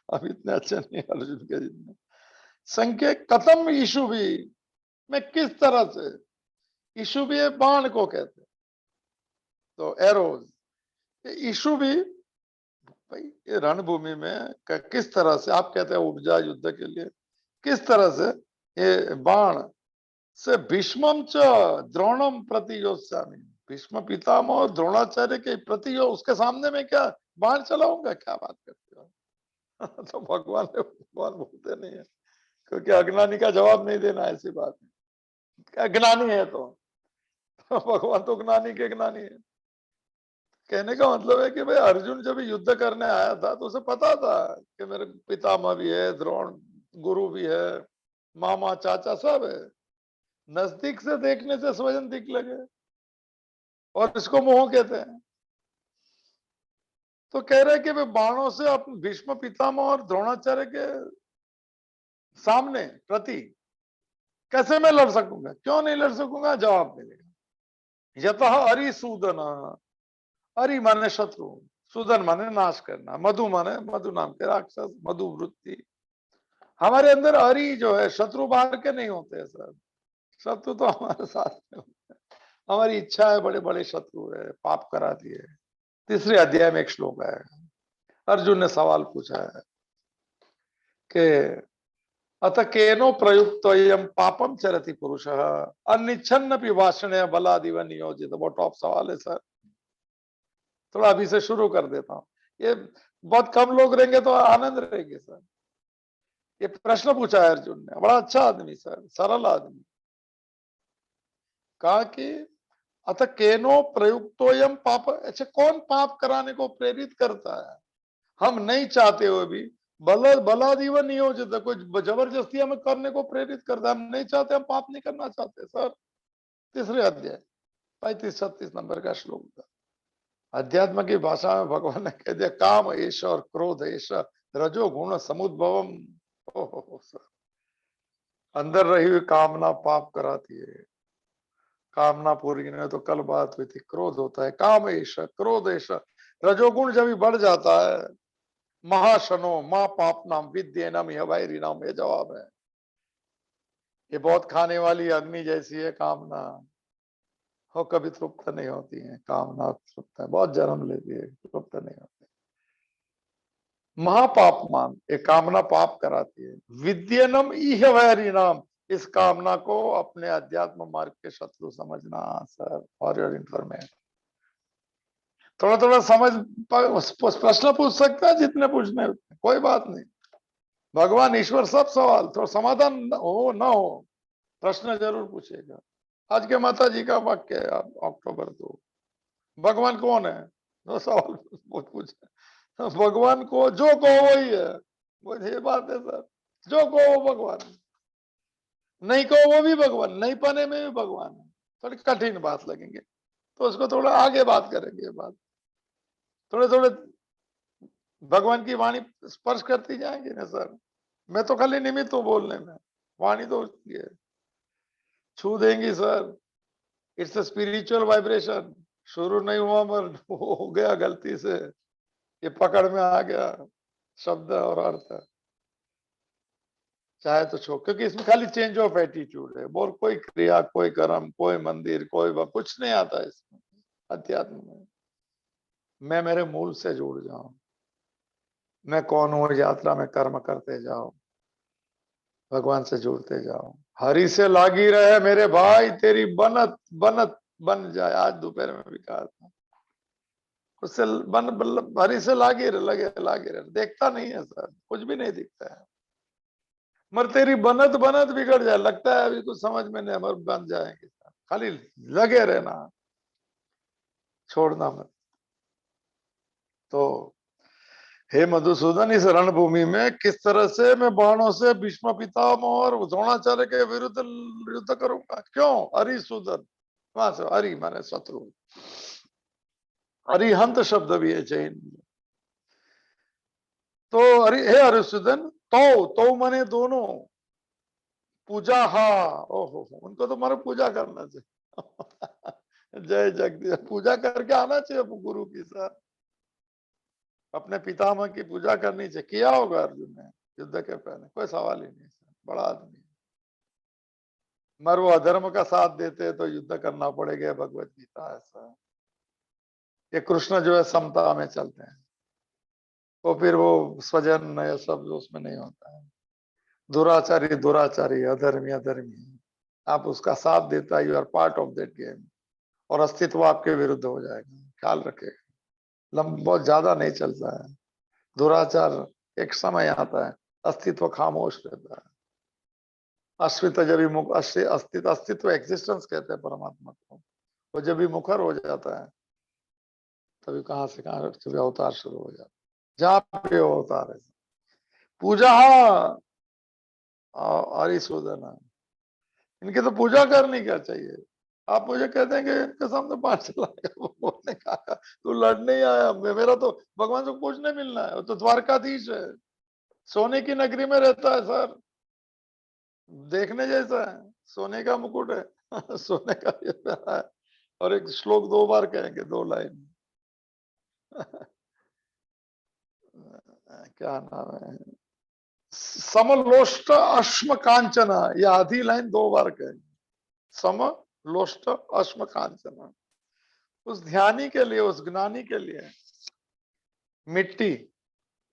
हम इतने अच्छे नहीं अर्जुन के जितने। संख्य कथम इशु भी, मैं किस तरह से, इशु भी बाण को कहते हैं, तो एरोज, इशु भी भाई, ये रणभूमि में किस तरह से आप कहते हैं उपजा युद्ध के लिए, किस तरह से ये बाण से भीष्मम च द्रोणम प्रति योत्सामी, भीष्म पितामह और द्रोणाचार्य के प्रति उसके सामने में क्या बाण चलाऊंगा, क्या बात करते हो। तो भगवान बोलते नहीं है, क्योंकि अज्ञानी का जवाब नहीं देना, ऐसी बात है, अज्ञानी है तो भगवान तो ज्ञानी के ज्ञानी है। कहने का मतलब है कि भाई अर्जुन जब युद्ध करने आया था तो उसे पता था कि मेरे पितामह भी है, द्रोण गुरु भी है, मामा चाचा सब है। नजदीक से देखने से स्वजन दिख लगे, और इसको मोह कहते हैं। तो कह रहे कि वे बाणों से अपने भीष्म पितामह और द्रोणाचार्य के सामने प्रति कैसे मैं लड़ सकूंगा, क्यों नहीं लड़ सकूंगा? जवाब मिलेगा, यतः अरिसूदन। अरि माने शत्रु, सुदन माने नाश करना, मधु माने मधु नाम के राक्षस, मधु वृत्ति। हमारे अंदर अरि जो है, शत्रु बाहर के नहीं होते सर, शत्रु तो हमारे साथ में होते हैं। हमारी इच्छा है, बड़े बड़े शत्रु है, पाप करा दिए। तीसरे अध्याय में एक श्लोक है, अर्जुन ने सवाल पूछा है कि अत केनो प्रयुक्त पापम चरति पुरुष अनिच्छन्न वाषण बलादिव नियोजित। बहुत टॉप सवाल है सर, थोड़ा अभी से शुरू कर देता हूँ। ये बहुत कम लोग रहेंगे तो आनंद रहेंगे सर। ये प्रश्न पूछा है अर्जुन ने, बड़ा अच्छा आदमी सर, सरल आदमी। कहा कि अतः केनो प्रयुक्तोयम पाप। अच्छा, कौन पाप कराने को प्रेरित करता है? हम नहीं चाहते हुए भी बलादीव नियोजित, कोई जबरदस्ती हमें करने को प्रेरित करता है। हम नहीं चाहते, हम पाप नहीं करना चाहते सर। तीसरे अध्याय 35-36 नंबर का श्लोक था। अध्यात्म की भाषा में भगवान ने कह दिया, काम एश और क्रोध एश रजो गुण समुद्भवम। सर, अंदर रही हुई कामना पाप कराती है। कामना पूरी नहीं तो कल बात हुई थी, क्रोध होता है, काम एश क्रोध एश। रजोगुण जब बढ़ जाता है, महाशनो माँ पाप नाम विद्य नाम हवाई नाम, ये जवाब है। ये बहुत खाने वाली अग्नि जैसी है कामना, हो कभी तृप्त नहीं होती है। कामना तृप्त है, बहुत जन्म लेती है, तृप्त नहीं होती। महापापमान, एक कामना पाप कराती है। विद्यनम इह वैरी नाम, इस कामना को अपने अध्यात्म मार्ग के शत्रु समझना सर। फॉर योर इंफॉर्मेशन, थोड़ा थोड़ा समझ, प्रश्न पूछ सकता है जितने पूछने उतने, कोई बात नहीं। भगवान ईश्वर सब सवाल, थोड़ा समाधान हो ना हो, प्रश्न जरूर पूछेगा। आज के माता जी का वाक्य है, अक्टूबर 2, भगवान कौन है? दो सवाल पूछे। भगवान को जो कहो वही है, मुझे ये बात है सर। जो कहो वो भगवान, नहीं कहो वो भी भगवान, नहीं पाने में भी भगवान है। थोड़ी कठिन बात लगेंगे तो उसको थोड़ा आगे बात करेंगे। ये बात थोड़े थोड़े भगवान की वाणी स्पर्श करती जाएंगे ना सर। मैं तो खाली निमित्त हूँ बोलने में, वाणी तो उसकी है, छू देंगी sir. It's a spiritual vibration. शुरू नहीं हुआ मगर हो गया गलती से, ये पकड़ में आ गया शब्द और अर्थ। चाहे तो छो, क्योंकि इसमें खाली चेंज ऑफ एटीट्यूड है, और कोई क्रिया, कोई कर्म, कोई मंदिर, कोई कुछ नहीं आता इसमें। अध्यात्म में मैं मेरे मूल से जुड़ जाऊं, मैं कौन हूं यात्रा में कर्म करते जाओ, भगवान से जुड़ते जाओ। हरि से लागी रहे मेरे भाई, तेरी बनत बनत बन जाए। आज दोपहर में भी कहा था, उससे हरि से लागी रहे, लागे रहे। देखता नहीं है सर, कुछ भी नहीं दिखता है, मगर तेरी बनत बनत बिगड़ जाए। लगता है अभी कुछ समझ में नहीं, मगर बन जाएंगे सर। खाली लगे रहना, छोड़ना मत। तो हे मधुसूदन, इस रणभूमि में किस तरह से मैं बाणों से भीष्म पितामह और द्रोणाचार्य के विरुद्ध युद्ध करूंगा? क्यों? अरिसूदन, वहां से अरि माने शत्रु, अरिहंत शब्द भी है जैन में। तो हे अरिसूदन, तो माने दोनों, पूजा, हाँ, ओहो, उनको तो मारे पूजा करना चाहिए। जय जगदीश, पूजा करके आना चाहिए गुरु की सर। अपने पितामह की पूजा करनी चाहिए। किया होगा अर्जुन ने युद्ध के पहले, कोई सवाल ही नहीं सर, बड़ा आदमी। मगर वो अधर्म का साथ देते तो युद्ध करना पड़ेगा, भगवत गीता ऐसा। ये कृष्ण जो है समता में चलते हैं, तो फिर वो स्वजन ये सब उसमें नहीं होता है। दुराचारी दुराचारी, अधर्मी अधर्मी, आप उसका साथ देता, you are part of that game, और अस्तित्व आपके विरुद्ध हो जाएगा। ख्याल रखेगा, बहुत ज्यादा नहीं चलता है दुराचार। एक समय आता है अस्तित्व खामोश रहता है। अस्तित्व जब भी मुख, अस्तित्व अस्तित्व एग्जिस्टेंस कहते हैं परमात्मा को, वो जब भी मुखर हो जाता है तभी कहां से कहां सुबह अवतार शुरू हो जाता, जहां पे वो अवतार है। पूजा अरिसूदन, इनकी तो पूजा करनी क्या चाहिए। आप मुझे कहते हैं कि इनके सामने 5 लाख बोलने का, तू लड़ने ही आया, मेरा तो भगवान से पूछने मिलना है। वो तो द्वारकाधीश है, सोने की नगरी में रहता है सर, देखने जैसा है, सोने का मुकुट है सोने का ये पहना है, और एक श्लोक 2 बार कहेंगे, 2 लाइन क्या नाम है, समलोष्ट अश्म कांचना, ये आधी लाइन 2 बार कहेंगे, समलोष्ट अश्म कांचना। उस ध्यानी के लिए, उस ज्ञानी के लिए मिट्टी,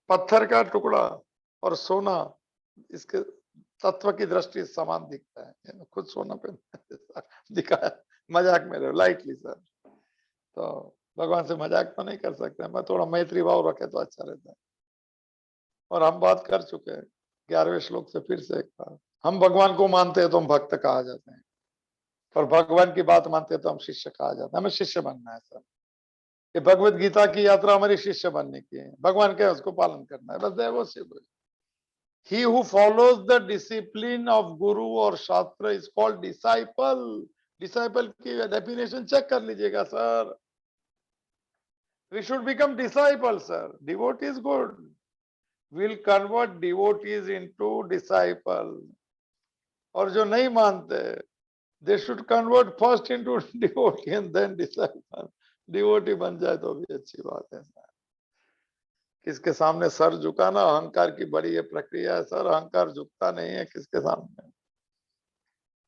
पत्थर का टुकड़ा और सोना, इसके तत्व की दृष्टि से समान दिखता है। खुद सोना पे दिखाया, मजाक में लाइटली सर, तो भगवान से मजाक तो नहीं कर सकते, मैं थोड़ा मैत्री भाव रखे तो अच्छा रहता है। और हम बात कर चुके हैं 11वें श्लोक से, फिर से एक बार, हम भगवान को मानते हैं तो हम भक्त कहा जाते हैं, और भगवान की बात मानते हैं तो हम शिष्य कहा जाता है। हमें शिष्य बनना है सर, ये भगवत गीता की यात्रा हमारी शिष्य बनने की है, भगवान के उसको पालन करना है, बस देवो। He who follows the discipline of guru और शास्त्र is called disciple. Disciple की definition check कर लीजिएगा sir. We should become disciples sir. Devotee is good. We'll convert devotees into disciple. और जो नहीं मानते, they should convert first into devotee and then disciple. Devotee बन जाए तो भी अच्छी बात है सर। किसके सामने सर झुकाना अहंकार की बड़ी ये प्रक्रिया है सर, अहंकार झुकता नहीं है किसके सामने।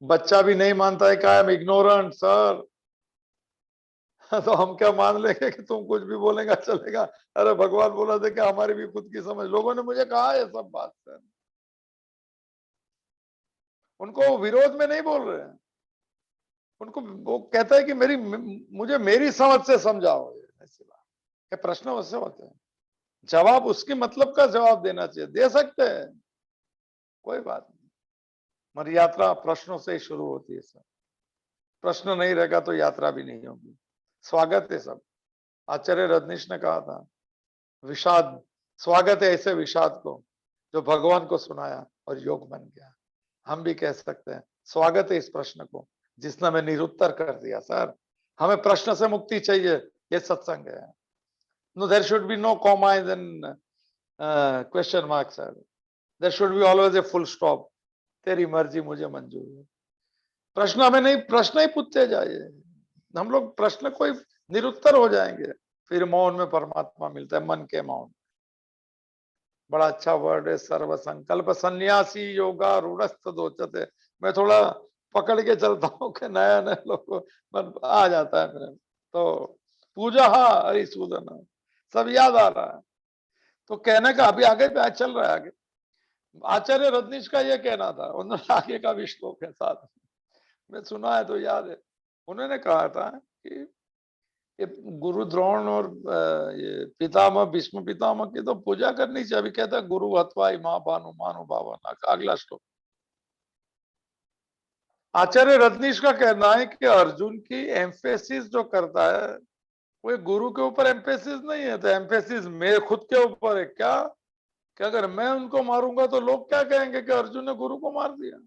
बच्चा भी नहीं मानता है कि आई एम इग्नोरेंट सर, तो हम क्या मान लेंगे कि तुम कुछ भी बोलेगा चलेगा। अरे भगवान बोला था कि हमारी भी खुद की समझ, लोगों ने मुझे कहा है सब बात सर, उनको विरोध में नहीं बोल रहे हैं, उनको वो कहता है कि मुझे मेरी समझ से समझाओ। ऐसी बात, ये प्रश्न उससे होते हैं, जवाब उसके मतलब का जवाब देना चाहिए, दे सकते हैं, कोई बात नहीं, मगर यात्रा प्रश्नों से ही शुरू होती है सर, प्रश्न नहीं रहेगा तो यात्रा भी नहीं होगी। स्वागत है सब, आचार्य रजनीश ने कहा था, विषाद, स्वागत है ऐसे विषाद को जो भगवान को सुनाया और योग बन गया। हम भी कह सकते हैं स्वागत है इस प्रश्न को जिसने हमें निरुत्तर कर दिया सर, हमें प्रश्न से मुक्ति चाहिए, ये सत्संग है। No, there should be no comma in question mark sir, there should be always a full stop, तेरी मर्जी मुझे मंजूर है। प्रश्न हमें नहीं, प्रश्न ही पूछते जाइए, हम लोग प्रश्न कोई निरुत्तर हो जाएंगे, फिर मौन में परमात्मा मिलता है, मन के मौन। बड़ा अच्छा वर्ड है, सर्व संकल्प सन्यासी योगा रूढ़स्थ दोचते। मैं थोड़ा पकड़ के चलता हूँ कि नया नया लोग को आ जाता है मेरे, तो पूजा हरिसूदन सब याद आ रहा है। तो कहने का अभी आगे पे चल रहा है, आगे आचार्य रजनीश का ये कहना था, उन्होंने आगे का भी श्लोक है साथ में सुना है तो याद है। उन्होंने कहा था कि ये गुरु द्रोण और ये पितामह भीष्म पितामह की तो पूजा करनी चाहिए। अभी कहता है गुरु हत्वाई माँ भानु मानु भावना, अगला श्लोक। आचार्य रजनीश का कहना है कि अर्जुन की एम्फेसिस जो करता है वो गुरु के ऊपर एम्फेसिस नहीं है, तो एम्फेसिस मेरे खुद के ऊपर है क्या, कि अगर मैं उनको मारूंगा तो लोग क्या कहेंगे कि अर्जुन ने गुरु को मार दिया।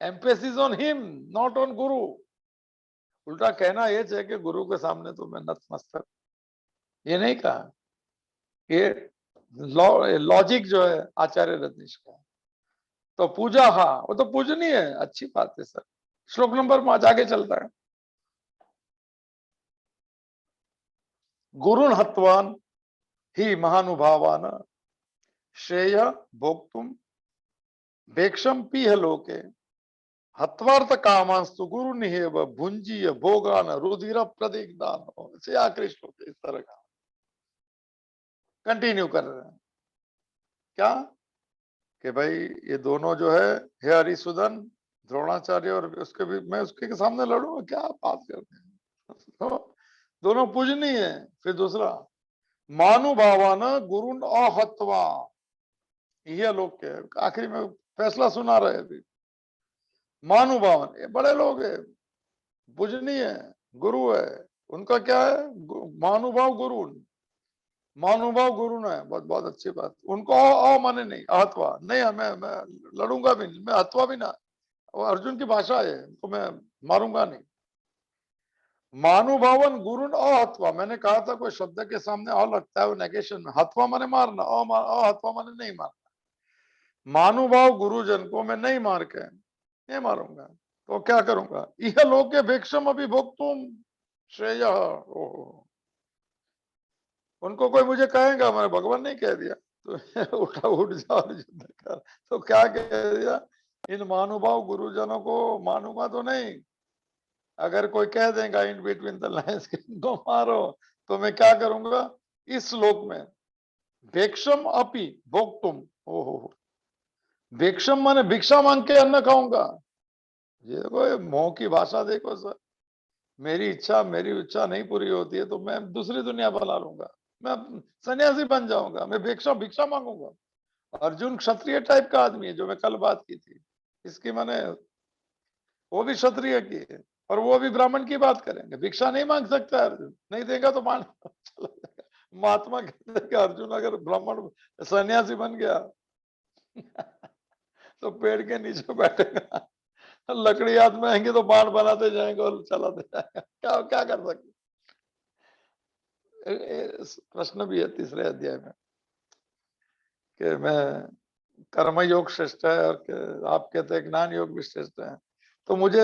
Emphasis on him, not on गुरु। उल्टा कहना यह चाहिए कि गुरु के सामने तो मैं नतमस्तक, ये नहीं कहा। ये लॉजिक जो है आचार्य रजनीश का। तो पूजा, हाँ वो तो पूजनीय है, अच्छी बात है सर। श्लोक नंबर 5 आगे चलता है, गुरुन हत्वान ही महानुभावान श्रेय भोक्तुम भेक्षम पीह लोके हत्वार्थ कामांस्तु गुरु निहेव भुंजीय भोगान रुधिर प्रदिग्धान। से आखिरी श्लोक इस तरह का कंटिन्यू कर रहे हैं क्या, कि भाई ये दोनों जो है, हे हरिसूदन, द्रोणाचार्य और उसके भी, मैं उसके सामने लड़ूंगा, क्या बात करते हैं तो दोनों पूजनीय है। फिर दूसरा, मानुभावान गुरुन अहत्वा, यह लोग के आखिरी में फैसला सुना रहे अभी। मानुभावन, ये बड़े लोग है, पूजनीय है, गुरु है, उनका क्या है, महानुभाव गुरु, महानुभाव गुरु ने, बहुत बहुत अच्छी बात। उनको माने नहीं, अहत्वा नहीं, मैं लड़ूंगा भी नहीं, मैं हत्वा भी ना, वो अर्जुन की भाषा है, तो मैं मारूंगा नहीं। मानुभावन गुरु अहत्वा, मैंने कहा था कोई शब्द के सामने अ लगता है वो नेगेशन में, हत्वा माने मारना, अहत्वा माने नहीं मारना। मानुभाव गुरुजन को मैं नहीं मार के नहीं मारूंगा, तो क्या करूंगा, यह लोके भिक्षम अभी भोक्तुम श्रेय। ओहो, उनको कोई मुझे कहेगा, मैंने भगवान नहीं कह दिया तो उठा उठ जा और युद्ध कर, तो क्या कह दिया, इन महानुभाव गुरुजनों को मानूंगा तो नहीं। अगर कोई कह देगा इन बिटवीन द लाइन्स इनको मारो, तो मैं क्या करूंगा, इस श्लोक में भिक्षम अपि भोक्तुम, ओहो, भिक्षम माने भिक्षा मांग के अन्न खाऊंगा। ये देखो, ये मोह की भाषा देखो सर, मेरी इच्छा नहीं पूरी होती है तो मैं दूसरी दुनिया बना लूंगा, मैं सन्यासी बन जाऊंगा, मैं भिक्षा भिक्षा मांगूंगा। अर्जुन क्षत्रिय टाइप का आदमी है, जो मैं कल बात की थी, इसकी माने वो भी क्षत्रिय की है, और वो भी ब्राह्मण की बात करेंगे, भिक्षा नहीं मांग सकता अर्जुन, नहीं देगा तो मान चला जाएगा। महात्मा कहते हैं कि अर्जुन अगर ब्राह्मण सन्यासी बन गया तो पेड़ के नीचे बैठेगा, लकड़ी हाथ में आएंगे तो बाण बनाते जाएंगे और चलाते जाएंगे, क्या क्या कर सकते। प्रश्न भी है तीसरे अध्याय में कि मैं कर्म योग श्रेष्ठ है और आप कहते हैं ज्ञान योग भी श्रेष्ठ है, तो मुझे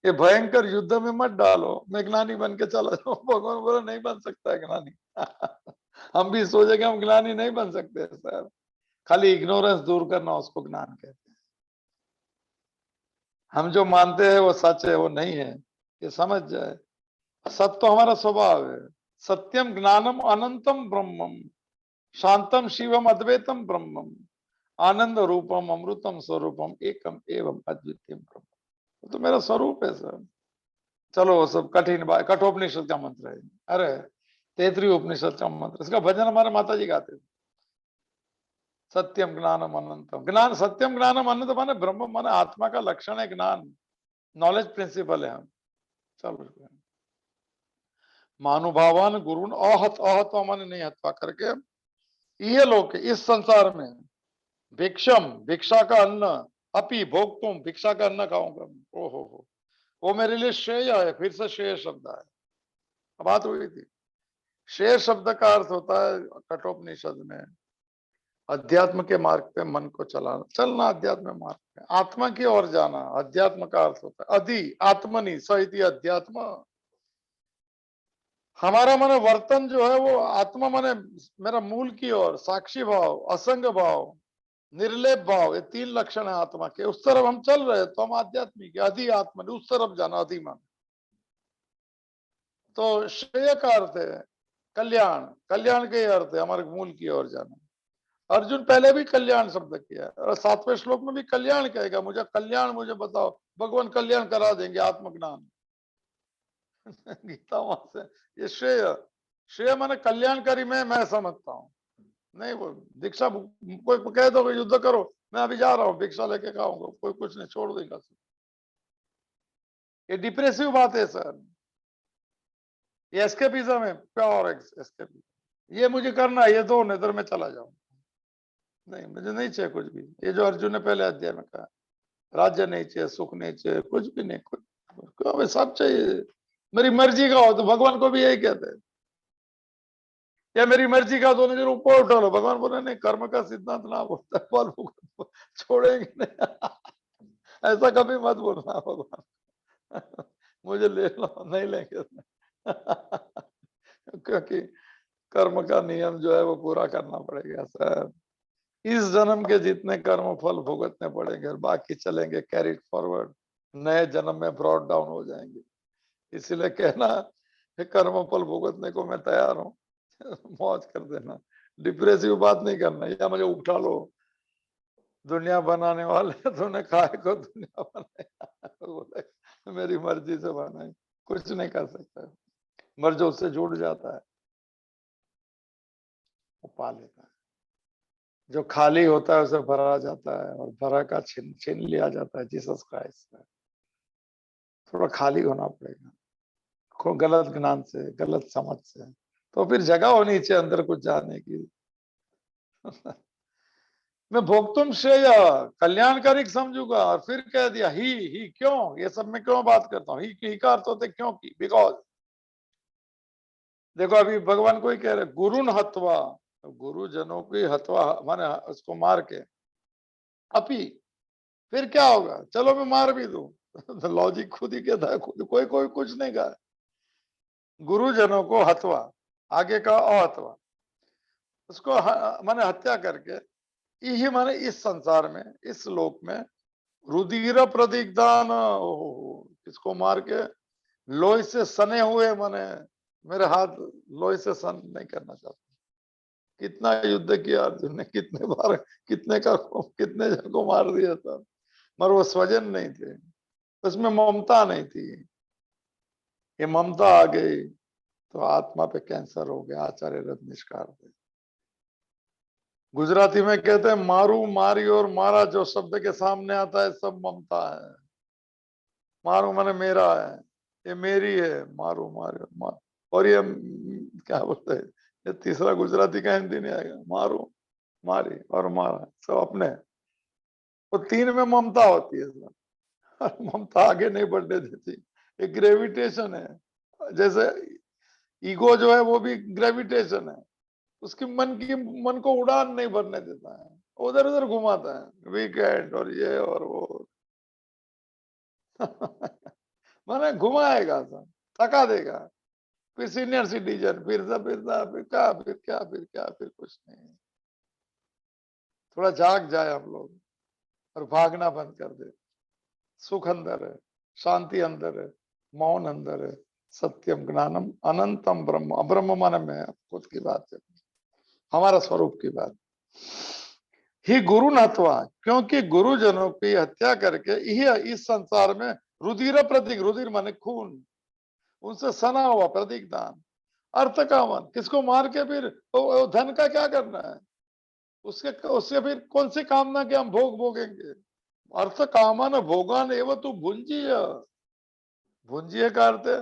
ये भयंकर युद्ध में मत डालो, मैं ज्ञानी बन के चला जाऊं। भगवान बोला नहीं बन सकता है ज्ञानी हम भी सोचे कि हम ज्ञानी नहीं बन सकते सर, खाली इग्नोरेंस दूर करना उसको ज्ञान कहते हैं। हम जो मानते हैं वो सच है, वो नहीं है, ये समझ जाए। सत्य तो हमारा स्वभाव है, सत्यम ज्ञानम अनंतम ब्रह्मम शांतम शिवम अद्वैतम ब्रह्मम आनंद रूपम अमृतम स्वरूपम एकम एवं अद्वितीय ब्रह्म, तो मेरा स्वरूप है सर। चलो वो सब कठिन बात, कठोपनिषद का मंत्र है, अरे तैतृय उपनिषद का मंत्र, इसका भजन हमारे माता जी गाते थे। सत्यम ज्ञानम अनंतम, ज्ञान सत्यम ज्ञानम अनंत माने ब्रह्म माने आत्मा का लक्षण है ज्ञान, नॉलेज प्रिंसिपल है हम। चलो मानुभावान गुरुन अहत, अहत माने नहीं हत्वा करके, ये लोग इस संसार में भिक्षम भिक्षा का अन्न, अपि भोक्तुम भिक्षा का अन्न खाऊंगा, ओहो हो, वो मेरे लिए श्रेय है। फिर से श्रेय शब्द है, बात हुई थी। श्रेय शब्द का अर्थ होता है कठोपनिषद में अध्यात्म के मार्ग पे मन को चलाना, चलना अध्यात्म मार्ग पे, आत्मा की ओर जाना, अध्यात्म का अर्थ होता है अधि आत्मनि सहित अध्यात्म। हमारा माने वर्तन जो है वो आत्मा माने मेरा मूल की ओर, साक्षी भाव, असंग भाव, निर्लेप भाव, ये तीन लक्षण है आत्मा के, उस तरफ हम चल रहे तो हम आध्यात्मिक अधि आत्मा, उस तरफ जाना अधिमान। तो श्रेय का अर्थ है कल्याण, कल्याण के अर्थ है हमारे मूल की ओर जाना। अर्जुन पहले भी कल्याण शब्द किया है, और 7वें श्लोक में भी कल्याण कहेगा, मुझे कल्याण मुझे बताओ, भगवान कल्याण करा देंगे आत्मज्ञान गीता वहां से, ये श्रेय, श्रेय माने कल्याणकारी मैं समझता हूँ। नहीं वो दीक्षा, कोई कह दो युद्ध करो, मैं अभी जा रहा हूँ भिक्षा लेके खाऊंगा, कोई कुछ नहीं छोड़ देगा, ये डिप्रेसिव बात है सर, ये एस्केपिज्म है, प्योर एस्केपिज्म। ये मुझे करना है, ये दो, नहीं तो मैं चला जाऊं, नहीं मुझे नहीं चाहिए कुछ भी। ये जो अर्जुन ने पहले अध्याय में कहा, राज्य नहीं चाहिए, सुख नहीं चाहिए, कुछ भी नहीं, कुछ क्यों, सब चाहिए, मेरी मर्जी का हो, तो भगवान को भी यही कहते हैं, या मेरी मर्जी का दोनों दिन ऊपर उठा लो, भगवान बोले नहीं, कर्म का सिद्धांत ना बोलता फल छोड़ेंगे नहीं ऐसा कभी मत बोलना भगवान मुझे ले लो, नहीं लेंगे क्योंकि कर्म का नियम जो है वो पूरा करना पड़ेगा सर। इस जन्म के जितने कर्म फल भुगतने पड़ेंगे और बाकी चलेंगे कैरिड फॉरवर्ड, नए जन्म में ब्रॉड डाउन हो जाएंगे। इसीलिए कहना कर्म फल भुगतने को मैं तैयार हूँ मौज कर देना, डिप्रेसिव बात नहीं करना, या मुझे उठा लो, दुनिया बनाने वाले तूने खाए को दुनिया बनाया बोले मेरी मर्जी से बनाई, कुछ नहीं कर सकता, मर्ज उससे जुड़ जाता है वो पा लेता है, जो खाली होता है उसे भरा जाता है, और भरा का छीन छीन लिया जाता है जीसस क्राइस्ट से। थोड़ा खाली होना पड़ेगा, गलत ज्ञान से, गलत समझ से। तो फिर जगह होनी चाहिए अंदर कुछ जाने की। मैं भोक्तुम श्रेय कल्याणकारी समझूंगा, और फिर कह दिया ही क्यों, ये सब मैं क्यों बात करता हूँ, ही का अर्थ होता है क्यों की, बिकॉज। देखो अभी भगवान को ही कह रहे गुरुन हत्वा, गुरुजनों की हत्वा माने उसको मार के, अपी फिर क्या होगा, चलो मैं मार भी दूं। तो लॉजिक खुद ही कहता है, खुद कोई कोई कुछ नहीं कहा। गुरुजनों को हत्वा, आगे का अहत्वा, उसको माने हत्या करके, यही माने इस संसार में, इस लोक में रुधिर प्रदिग्धान, किसको मार के, लोही से सने हुए, माने मेरे हाथ लोही से सन नहीं करना चाहता। कितना युद्ध किया अर्जुन ने, कितने बार, कितने जन को मार दिया था, मगर वो स्वजन नहीं थे, उसमें ममता नहीं थी। ये ममता आ गई तो आत्मा पे कैंसर हो गया। आचार्य रत्नेश्वर थे। गुजराती में कहते हैं मारू, मारी और मारा, जो शब्द के सामने आता है सब ममता है। मारू माने मेरा है, ये मेरी है, मारू मारी और मार, और ये क्या बोलते हैं, ये तीसरा गुजराती का हिंदी नहीं आएगा, मारू मारी और मारा, सब अपने। वो तीन में ममता होती है सर। ममता आगे नहीं बढ़ने देती। एक ग्रेविटेशन है, जैसे ईगो जो है वो भी ग्रेविटेशन है, उसकी मन को उड़ान नहीं भरने देता है, उधर उधर घुमाता है, वीकेंड और ये और वो। माने घुमाएगा सर, थका देगा, फिर सीनियर सिटीजन, फिर क्या, फिर कुछ नहीं। थोड़ा जाग जाए हम लोग और भागना बंद कर दे। सुख अंदर है, शांति अंदर है, मौन अंदर है, सत्यम ज्ञानम अनंतम ब्रह्म। अब्रह्म माने में खुद की बात है, हमारा स्वरूप की बात। ही गुरु नत्वा, क्योंकि गुरुजनों की हत्या करके यही इस संसार में रुधिर प्रतीक, रुधिर माने खून, उनसे सना हुआ प्रतीक दान, अर्थ कामन, किसको मार के फिर धन का क्या करना है, उसके उससे फिर कौन सी कामना के हम भोग भोगेंगे। अर्थ कामन भोगान एवं तू भुंजीय, भुंजीय का अर्थ है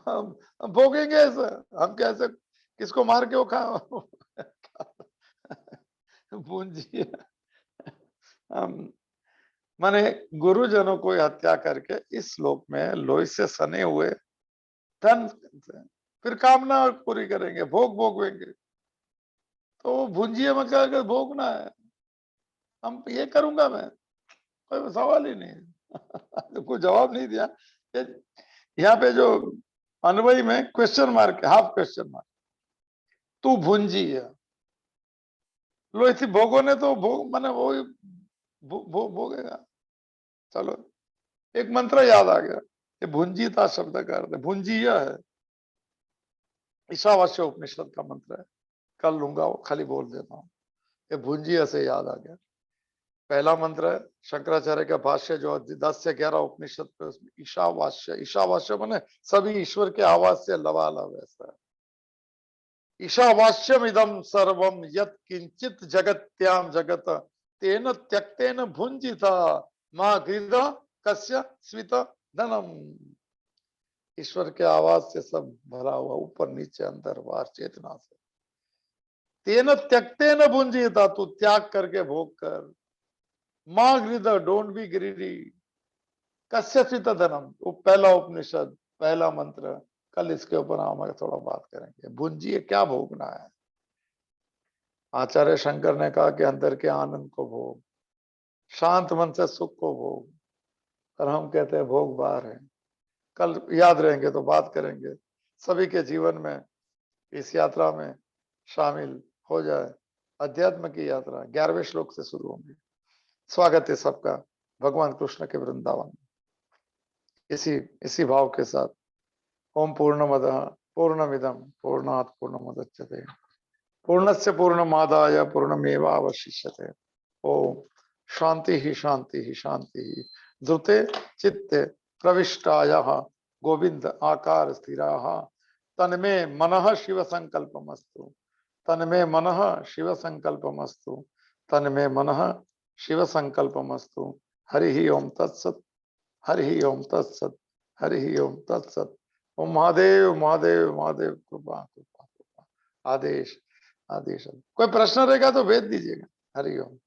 हम भोगेंगे ऐसा, हम कैसे, किसको मार के वो खा। भुंजीय माने गुरुजनों को हत्या करके इस लोक में लोही से सने हुए धन, फिर कामना पूरी करेंगे, भोग भोगेंगे। तो भुंजिए में क्या भोगना है, हम ये करूंगा मैं, कोई सवाल ही नहीं। कोई जवाब नहीं दिया। यहाँ पे जो अन्वयी में क्वेश्चन मार्क है, हाफ क्वेश्चन मार्क, तू भुंजी है, लो इसी भोगों ने तो भोग माने वो भोगेगा। चलो एक मंत्र याद आ गया, ये भुंजीता शब्द का अर्थ है, भुंजीय है, ईशावास्य उपनिषद का मंत्र है, कल लूंगा वो, खाली बोल देता हूँ। ये भुंजीय से याद आ गया। पहला मंत्र है शंकराचार्य का भाष्य जो 10 से 11 उपनिषद पे, उसमें ईशावास्य, ईशावास्य माने सभी ईश्वर के आवाज से लबालब ऐसा है। ईशावास्यम इदम सर्वम यत किंचित जगत्याम जगत तेन त्यक्तेन भुंजिता मां गृध कस्य स्वित धनम। ईश्वर के आवाज से सब भरा हुआ, ऊपर नीचे अंदर बाहर चेतना से। तेन त्यक्तेन भुंजिता, तू त्याग करके भोग कर। मां गृध, डोंट बी ग्रीडी, कस्य स्वित धनम, वो पहला उपनिषद, पहला मंत्र। कल इसके ऊपर हम थोड़ा बात करेंगे, भुंजिए क्या भोगना है। आचार्य शंकर ने कहा कि अंदर के आनंद को भोग, शांत मन से सुख को भोग, और हम कहते हैं भोग बाहर है। कल याद रहेंगे तो बात करेंगे, सभी के जीवन में इस यात्रा में शामिल हो जाए। अध्यात्म की यात्रा 11वें श्लोक से शुरू होंगी। स्वागत है सबका भगवान कृष्ण के वृंदावन। इसी भाव के साथ ओम पूर्णमदः पूर्णमिदं पूर्णात् पूर्णमुदच्यते पूर्णस्य पूर्णमादाय पूर्णमेवावशिष्यते। ओम शांति ही शांति ही शांति ही। द्रुते चित्ते प्रविष्टायाः गोविंद आकार स्थिराः तन्मे मनः शिव संकल्पमस्तु, तन्मे मनः शिव संकल्पमस्तु, तन्मे मनः शिव संकल्पमस्तु। हरि ओम तत्सत, हरि ओम तत्सत, हरि ओम तत्सत। ओम महादेव महादेव महादेव, कृपा कृपा कृपा, आदेश आदेश। कोई प्रश्न रहेगा तो भेज दीजिएगा। हरिओम।